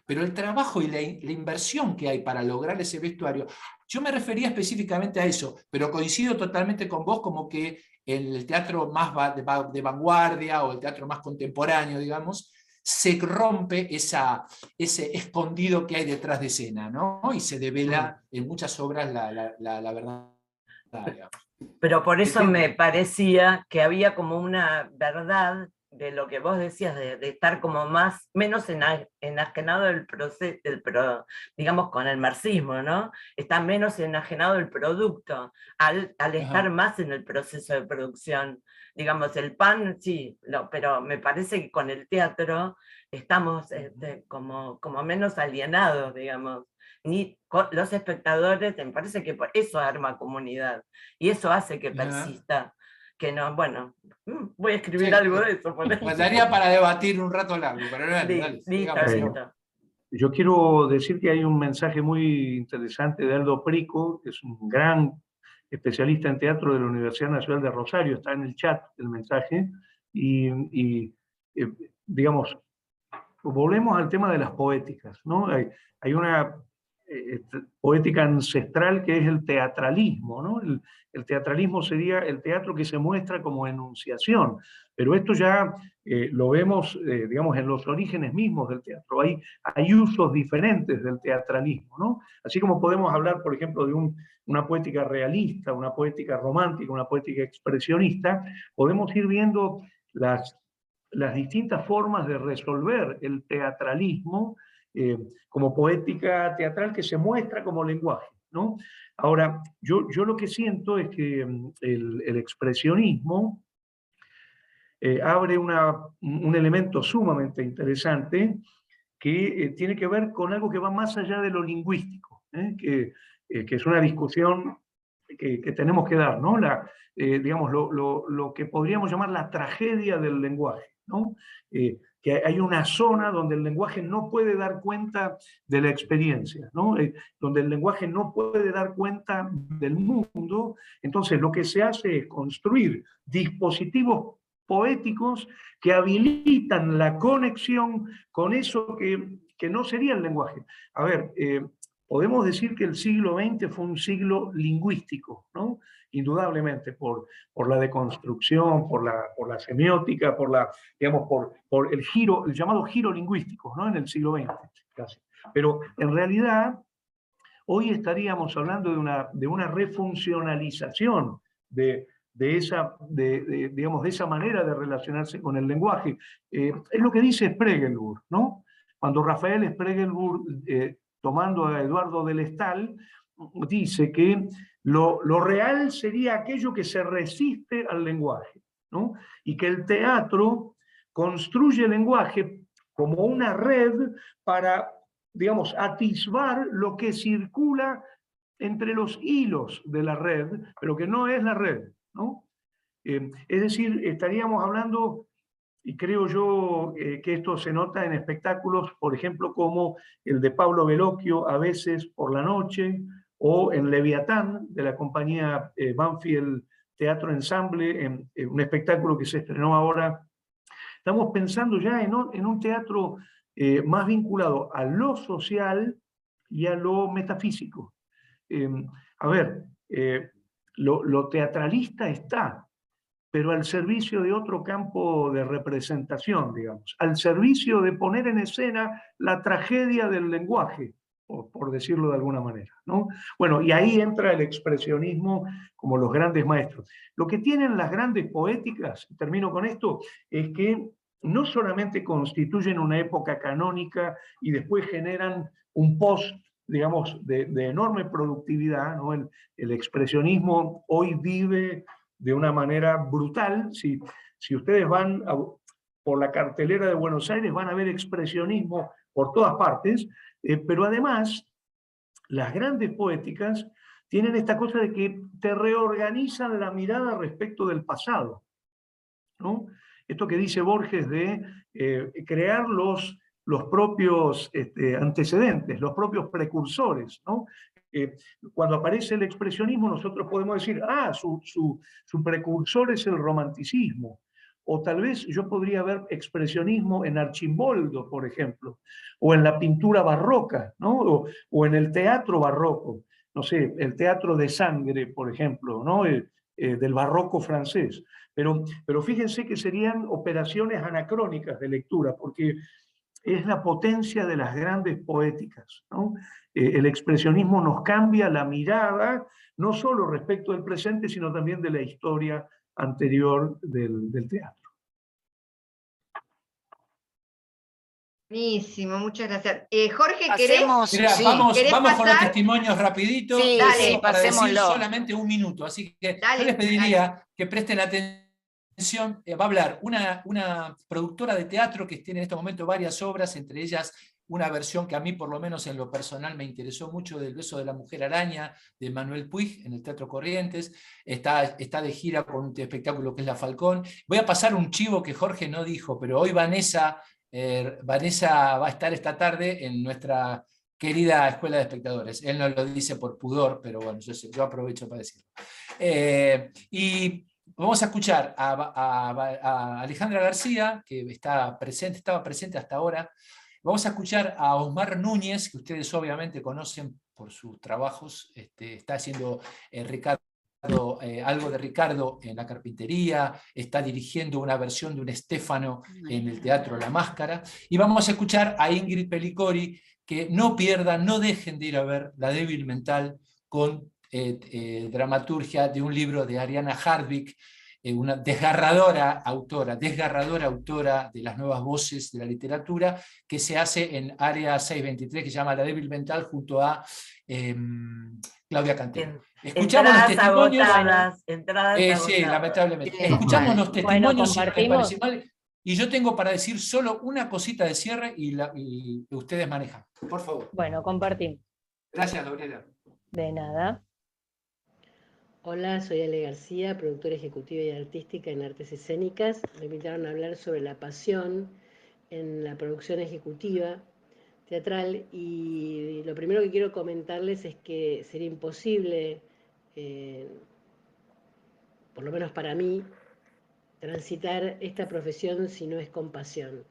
Pero el trabajo y la inversión que hay para lograr ese vestuario, yo me refería específicamente a eso, pero coincido totalmente con vos, como que en el teatro más de vanguardia o el teatro más contemporáneo, digamos, se rompe ese escondido que hay detrás de escena, ¿no? Y se devela en muchas obras la verdad. Pero por eso me parecía que había como una verdad de lo que vos decías, de estar como menos enajenado del proceso, digamos, con el marxismo, ¿no? Está menos enajenado del producto, al estar más en el proceso de producción. Digamos, el pan, sí, pero me parece que con el teatro estamos como menos alienados, digamos. Ni los espectadores, me parece que eso arma comunidad, y eso hace que persista. Que no, bueno, voy a escribir algo de eso. Pues daría para debatir un rato largo, pero dale, listo. Yo quiero decir que hay un mensaje muy interesante de Aldo Prico, que es un gran especialista en teatro de la Universidad Nacional de Rosario, está en el chat el mensaje, y digamos, volvemos al tema de las poéticas, ¿no? Hay una poética ancestral que es el teatralismo, ¿no? El teatralismo sería el teatro que se muestra como enunciación, pero esto ya lo vemos, digamos, en los orígenes mismos del teatro. Hay usos diferentes del teatralismo, ¿no? Así como podemos hablar, por ejemplo, de una poética realista, una poética romántica, una poética expresionista, podemos ir viendo las distintas formas de resolver el teatralismo como poética teatral que se muestra como lenguaje, ¿no? Ahora, yo lo que siento es que el expresionismo abre un elemento sumamente interesante que tiene que ver con algo que va más allá de lo lingüístico, que es una discusión que tenemos que dar, ¿no? Digamos, lo que podríamos llamar la tragedia del lenguaje, ¿no? Que hay una zona donde el lenguaje no puede dar cuenta de la experiencia, ¿no? Donde el lenguaje no puede dar cuenta del mundo. Entonces lo que se hace es construir dispositivos poéticos que habilitan la conexión con eso que no sería el lenguaje. A ver, podemos decir que el siglo XX fue un siglo lingüístico, ¿no? Indudablemente, por la deconstrucción, por la semiótica, digamos, por el llamado giro lingüístico, ¿no? En el siglo XX, casi. Pero en realidad, hoy estaríamos hablando de una refuncionalización digamos, de esa manera de relacionarse con el lenguaje. Es lo que dice Spregelburg, ¿no? Cuando Rafael Spregelburg, tomando a Eduardo del Estal, dice que lo real sería aquello que se resiste al lenguaje, ¿no? Y que el teatro construye el lenguaje como una red para, digamos, atisbar lo que circula entre los hilos de la red, pero que no es la red, ¿no? Es decir, estaríamos hablando, y creo yo que esto se nota en espectáculos, por ejemplo, como el de Pablo Bellocchio, A veces por la noche, o en Leviatán, de la compañía Banfield Teatro Ensemble, en un espectáculo que se estrenó ahora. Estamos pensando ya en un teatro más vinculado a lo social y a lo metafísico. A ver, lo teatralista está, pero al servicio de otro campo de representación, digamos, al servicio de poner en escena la tragedia del lenguaje, por decirlo de alguna manera, ¿no? Bueno, y ahí entra el expresionismo como los grandes maestros. Lo que tienen las grandes poéticas, termino con esto, es que no solamente constituyen una época canónica y después generan un post, digamos, de enorme productividad, ¿no? El expresionismo hoy vive de una manera brutal. Si ustedes van por la cartelera de Buenos Aires, van a ver expresionismo por todas partes, pero además las grandes poéticas tienen esta cosa de que te reorganizan la mirada respecto del pasado, ¿no? Esto que dice Borges de crear los propios antecedentes, los propios precursores, ¿no? Cuando aparece el expresionismo nosotros podemos decir, su precursor es el romanticismo, o tal vez yo podría ver expresionismo en Archimboldo, por ejemplo, o en la pintura barroca, ¿no? O en el teatro barroco, no sé, el teatro de sangre, por ejemplo, ¿no? Del barroco francés. Pero fíjense que serían operaciones anacrónicas de lectura, porque es la potencia de las grandes poéticas, ¿no? El expresionismo nos cambia la mirada, no solo respecto del presente, sino también de la historia anterior del teatro. Buenísimo, muchas gracias. Jorge, Hacemos, Mirá, sí. vamos ¿querés con los pasar? testimonios rapidito. Sí, Dale. Tenemos para decir pasémoslo. solamente un minuto, así que Dale, yo les pediría que presten atención. Va a hablar una productora de teatro que tiene en este momento varias obras, entre ellas una versión que a mí por lo menos en lo personal me interesó mucho, del Beso de la Mujer Araña, de Manuel Puig, en el Teatro Corrientes. Está de gira con un espectáculo que es La Falcón. Voy a pasar un chivo que Jorge no dijo, pero hoy Vanessa va a estar esta tarde en nuestra querida Escuela de Espectadores. Él no lo dice por pudor, pero bueno, yo aprovecho para decirlo. Y vamos a escuchar a Alejandra García, que estaba presente hasta ahora. Vamos a escuchar a Osmar Núñez, que ustedes obviamente conocen por sus trabajos. Está haciendo algo de Ricardo en La Carpintería, está dirigiendo una versión de un Estéfano en el Teatro La Máscara, y vamos a escuchar a Ingrid Pellicori, que no pierdan, no dejen de ir a ver La Débil Mental, con dramaturgia de un libro de Ariana Hartwig, una desgarradora autora de las nuevas voces de la literatura, que se hace en Área 623, que se llama La Débil Mental, junto a Claudia Cantero. Escuchamos los testimonios. Entradas Sí, agotadas. lamentablemente. Bien, Escuchamos vale. los testimonios, Bueno, si no les compartimos. parece mal, y yo tengo para decir solo una cosita de cierre y ustedes manejan. Por favor. Bueno, compartimos. Gracias, Gabriela. De nada. Hola, soy Ale García, productora ejecutiva y artística en Artes Escénicas. Me invitaron a hablar sobre la pasión en la producción ejecutiva teatral, y lo primero que quiero comentarles es que sería imposible, por lo menos para mí, transitar esta profesión si no es con pasión.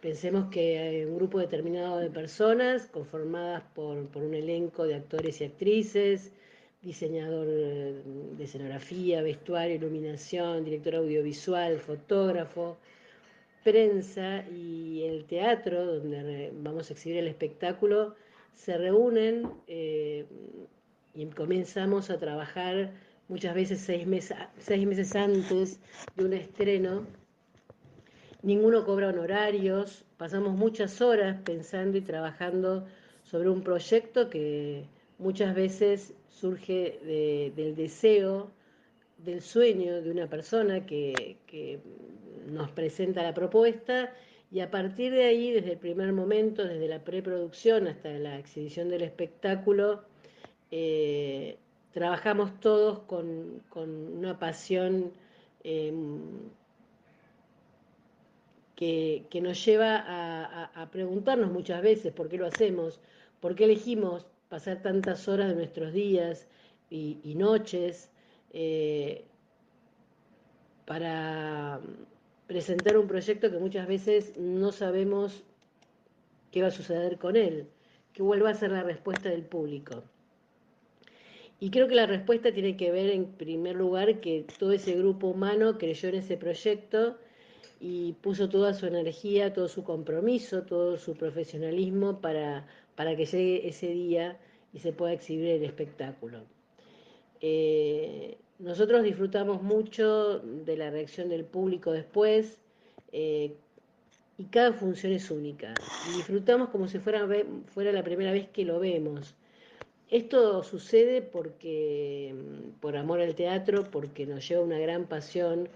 Pensemos que hay un grupo determinado de personas conformadas por un elenco de actores y actrices, diseñador de escenografía, vestuario, iluminación, director audiovisual, fotógrafo, prensa y el teatro, donde vamos a exhibir el espectáculo, se reúnen y comenzamos a trabajar muchas veces 6 meses antes de un estreno. Ninguno cobra honorarios, pasamos muchas horas pensando y trabajando sobre un proyecto que muchas veces surge del deseo, del sueño de una persona que nos presenta la propuesta, y a partir de ahí, desde el primer momento, desde la preproducción hasta la exhibición del espectáculo, trabajamos todos con una pasión que nos lleva a preguntarnos muchas veces por qué lo hacemos, por qué elegimos pasar tantas horas de nuestros días y noches para presentar un proyecto que muchas veces no sabemos qué va a suceder con él, cuál va a ser la respuesta del público. Y creo que la respuesta tiene que ver, en primer lugar, que todo ese grupo humano creyó en ese proyecto y puso toda su energía, todo su compromiso, todo su profesionalismo para que llegue ese día y se pueda exhibir el espectáculo. Nosotros disfrutamos mucho de la reacción del público después, y cada función es única. Y disfrutamos como si fuera la primera vez que lo vemos. Esto sucede por amor al teatro, porque nos lleva una gran pasión,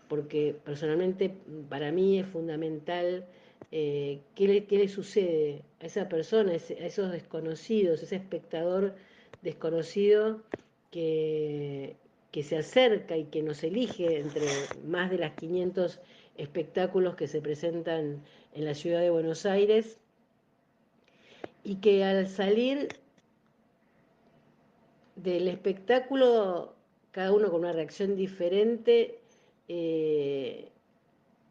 porque personalmente para mí es fundamental qué le sucede a esa persona, a esos desconocidos, ese espectador desconocido que se acerca y que nos elige entre más de las 500 espectáculos que se presentan en la ciudad de Buenos Aires, y que al salir del espectáculo, cada uno con una reacción diferente,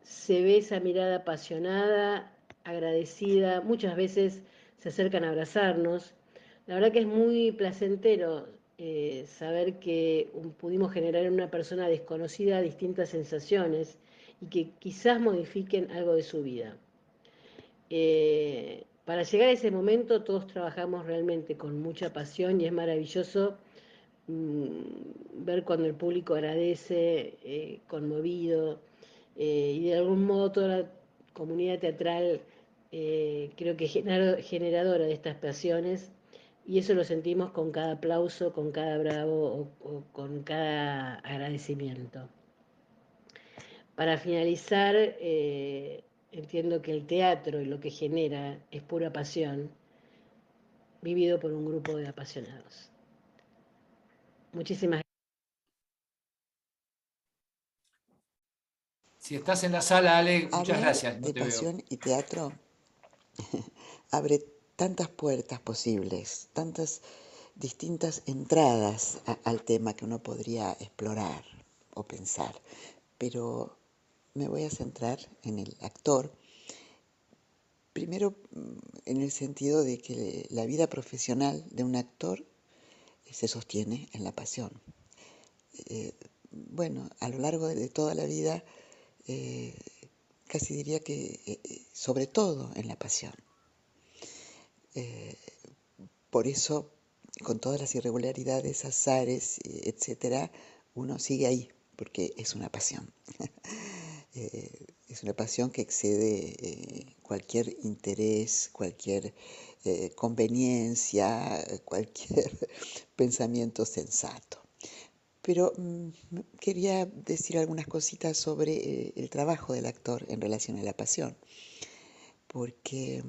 se ve esa mirada apasionada, agradecida, muchas veces se acercan a abrazarnos. La verdad que es muy placentero saber que pudimos generar en una persona desconocida distintas sensaciones y que quizás modifiquen algo de su vida. Para llegar a ese momento todos trabajamos realmente con mucha pasión, y es maravilloso ver cuando el público agradece, conmovido, y de algún modo comunidad teatral creo que generadora de estas pasiones, y eso lo sentimos con cada aplauso, con cada bravo o con cada agradecimiento. Para finalizar, entiendo que el teatro y lo que genera es pura pasión, vivido por un grupo de apasionados. Muchísimas gracias. Si estás en la sala, Ale, muchas Hablar gracias. No de te veo. pasión y teatro abre tantas puertas posibles, tantas distintas entradas al tema que uno podría explorar o pensar, pero me voy a centrar en el actor, primero en el sentido de que la vida profesional de un actor se sostiene en la pasión. Bueno, a lo largo de toda la vida, casi diría que sobre todo en la pasión. Por eso, con todas las irregularidades, azares, etcétera, uno sigue ahí, porque es una pasión. Es una pasión que excede cualquier interés, cualquier conveniencia, cualquier pensamiento sensato. Pero quería decir algunas cositas sobre el trabajo del actor en relación a la pasión, porque,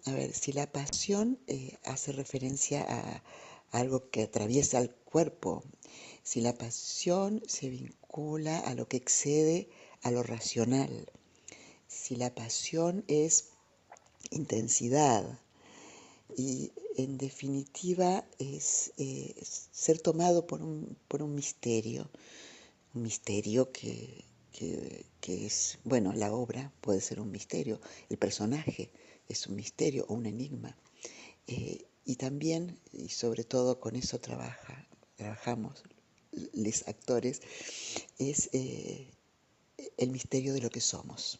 a ver, si la pasión hace referencia a algo que atraviesa el cuerpo, si la pasión se vincula a lo que excede a lo racional, si la pasión es intensidad y en definitiva es ser tomado por un misterio que es, bueno, la obra puede ser un misterio, el personaje es un misterio o un enigma, y también, y sobre todo con eso trabajamos los actores, es el misterio de lo que somos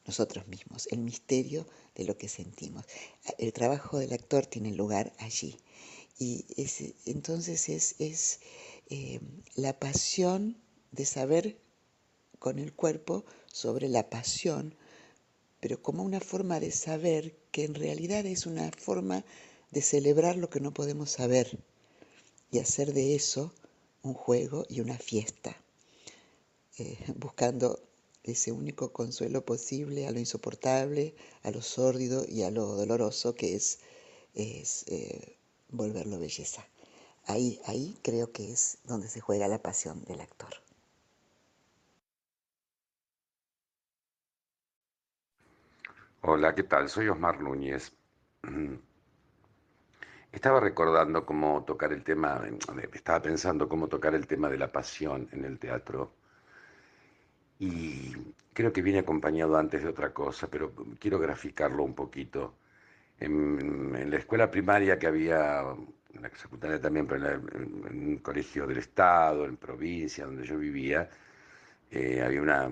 nosotros mismos, el misterio de lo que sentimos. El trabajo del actor tiene lugar allí, y entonces es la pasión de saber con el cuerpo sobre la pasión, pero como una forma de saber que en realidad es una forma de celebrar lo que no podemos saber y hacer de eso un juego y una fiesta, buscando ese único consuelo posible a lo insoportable, a lo sórdido y a lo doloroso, que es volverlo belleza. Ahí creo que es donde se juega la pasión del actor. Hola, ¿qué tal? Soy Osmar Núñez. Estaba recordando cómo tocar el tema, estaba pensando cómo tocar el tema de la pasión en el teatro. Y creo que viene acompañado antes de otra cosa, pero quiero graficarlo un poquito. En la escuela primaria que había, en la secundaria también, pero en un colegio del Estado, en provincia, donde yo vivía, había una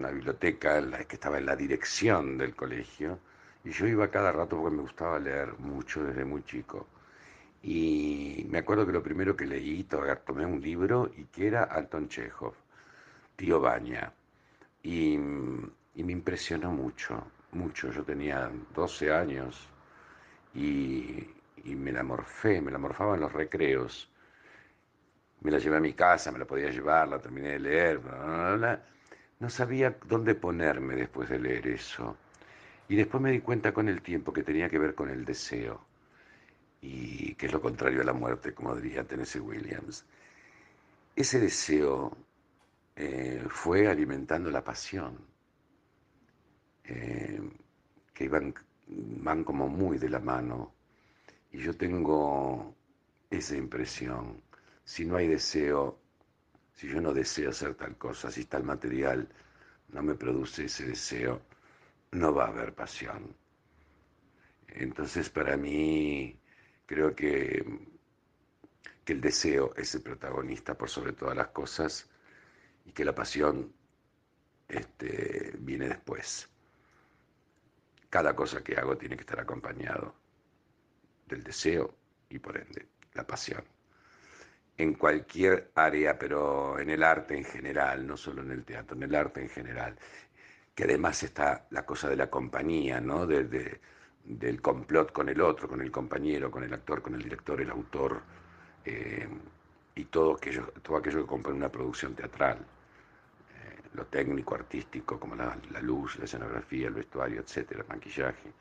biblioteca que estaba en la dirección del colegio, y yo iba cada rato porque me gustaba leer mucho desde muy chico. Y me acuerdo que lo primero que leí, tomé un libro, y que era Anton Chejov, Tío Baña. Y me impresionó mucho, mucho. Yo tenía 12 años y me la morfaba en los recreos. Me la llevé a mi casa, me la podía llevar, la terminé de leer, bla, bla, bla. No sabía dónde ponerme después de leer eso. Y después me di cuenta con el tiempo que tenía que ver con el deseo, y que es lo contrario a la muerte, como diría Tennessee Williams. Ese deseo fue alimentando la pasión, que van como muy de la mano. Y yo tengo esa impresión. Si no hay deseo, si yo no deseo hacer tal cosa, si tal material no me produce ese deseo, no va a haber pasión. Entonces, para mí, creo que el deseo es el protagonista por sobre todas las cosas, y que la pasión viene después. Cada cosa que hago tiene que estar acompañado del deseo y, por ende, la pasión. En cualquier área, pero en el arte en general, no solo en el teatro, en el arte en general. que además está la cosa de la compañía, ¿no? Del complot con el otro, con el compañero, con el actor, con el director, el autor, y todo aquello que compone una producción teatral. Lo técnico, artístico, como la luz, la escenografía, el vestuario, etcétera, el maquillaje.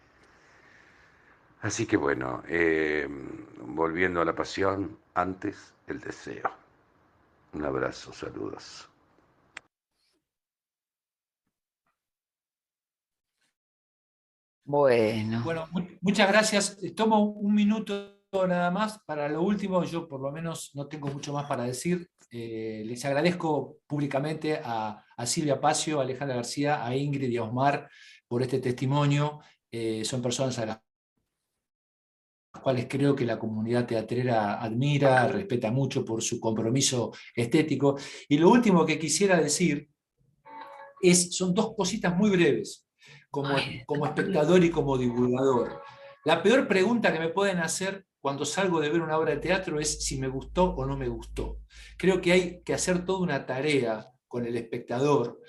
Así que bueno, volviendo a la pasión, antes el deseo. Un abrazo, saludos. Bueno. Bueno, muchas gracias. Tomo un minuto nada más para lo último. Yo por lo menos no tengo mucho más para decir. Les agradezco públicamente a Silvia Pacio, a Alejandra García, a Ingrid y a Osmar por este testimonio. Son personas a las cuales creo que la comunidad teatrera admira, respeta mucho por su compromiso estético. Y lo último que quisiera decir son dos cositas muy breves, como espectador y como divulgador. La peor pregunta que me pueden hacer cuando salgo de ver una obra de teatro es si me gustó o no me gustó. Creo que hay que hacer toda una tarea con el espectador.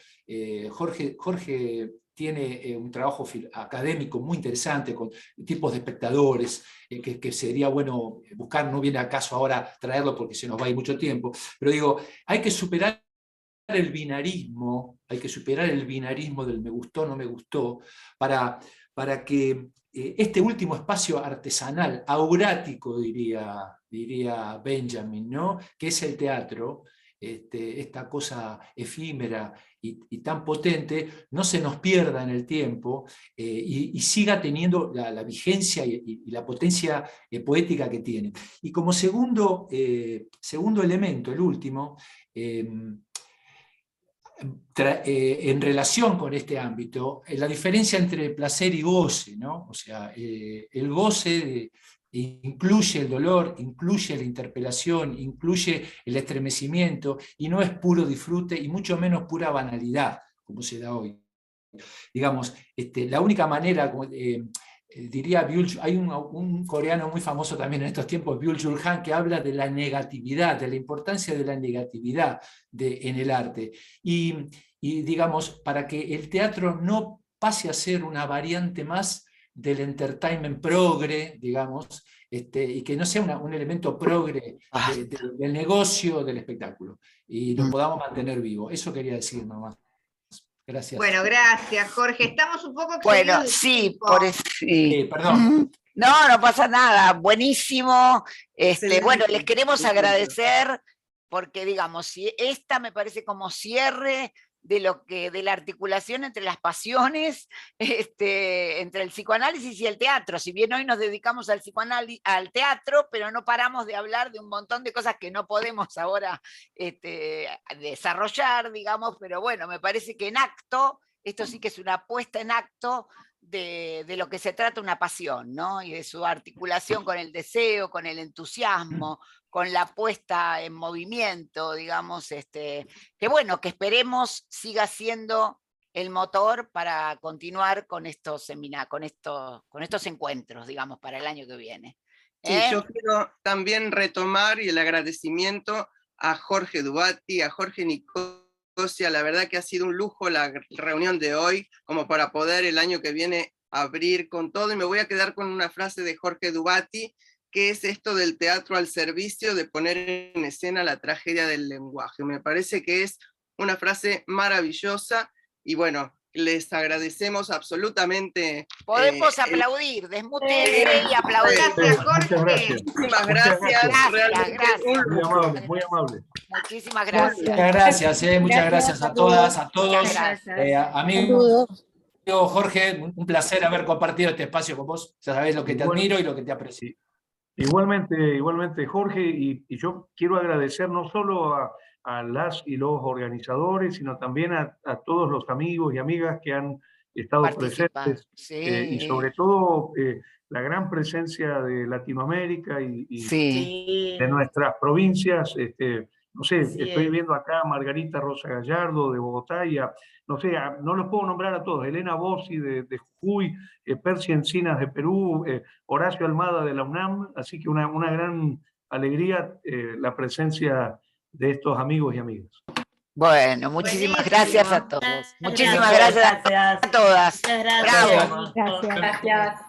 Jorge tiene un trabajo académico muy interesante con tipos de espectadores, que sería bueno buscar, no viene al caso ahora traerlo porque se nos va a ir mucho tiempo, pero digo, hay que superar el binarismo, del me gustó, no me gustó, para que este último espacio artesanal, aurático, diría Benjamin, ¿no? Que es el teatro, esta cosa efímera y tan potente, no se nos pierda en el tiempo y siga teniendo la vigencia y la potencia poética que tiene. Y como segundo elemento, el último, en relación con este ámbito, la diferencia entre placer y goce, ¿no? O sea, el goce incluye el dolor, incluye la interpelación, incluye el estremecimiento, y no es puro disfrute, y mucho menos pura banalidad, como se da hoy. Digamos, la única manera, diría hay un coreano muy famoso también en estos tiempos, Byul-Chul Han, que habla de la negatividad, de la importancia de la negatividad en el arte. Y digamos, para que el teatro no pase a ser una variante más del entertainment progre, digamos, y que no sea un elemento progre del negocio del espectáculo, y lo podamos mantener vivo. Eso quería decir nomás. Gracias. Bueno, gracias, Jorge. Estamos un poco Bueno, excedidos de sí, tiempo. por eso. Sí. Perdón. No, no pasa nada. Buenísimo. Bueno, les queremos agradecer porque, digamos, si esta me parece como cierre de la articulación entre las pasiones, entre el psicoanálisis y el teatro. Si bien hoy nos dedicamos al teatro, pero no paramos de hablar de un montón de cosas que no podemos ahora desarrollar, digamos, pero bueno, me parece que en acto, esto sí que es una puesta en acto de lo que se trata una pasión, ¿no? Y de su articulación con el deseo, con el entusiasmo, con la puesta en movimiento, digamos, que bueno, que esperemos siga siendo el motor para continuar con estos encuentros, digamos, para el año que viene. Sí, yo quiero también retomar y el agradecimiento a Jorge Dubati, a Jorge Nicosia. La verdad que ha sido un lujo la reunión de hoy, como para poder el año que viene abrir con todo, y me voy a quedar con una frase de Jorge Dubati, que es esto del teatro al servicio de poner en escena la tragedia del lenguaje. Me parece que es una frase maravillosa, y bueno, les agradecemos absolutamente. Podemos aplaudir, desmutense y aplaudir. Gracias, Jorge. Muchísimas gracias. Gracias. Muy amable, muy amable. Muchísimas gracias. Muchas gracias, muchas gracias a todas, a todos. Amigo Jorge, un placer haber compartido este espacio con vos. Ya sabés lo que te admiro y lo que te aprecio. Igualmente, Jorge, y yo quiero agradecer no solo a las y los organizadores, sino también a todos los amigos y amigas que han estado presentes, y sobre todo la gran presencia de Latinoamérica y de nuestras provincias. No sé, estoy viendo acá a Margarita Rosa Gallardo de Bogotá, no sé, no los puedo nombrar a todos, Elena Bossi de Jujuy, Percy Encinas de Perú, Horacio Almada de la UNAM, así que una gran alegría la presencia de estos amigos y amigas. Bueno, muchísimas gracias a todos. Muchísimas Muchas gracias gracias. a todas. Muchas gracias. Bravo. Gracias. Gracias.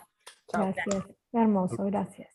Gracias. Hermoso, gracias.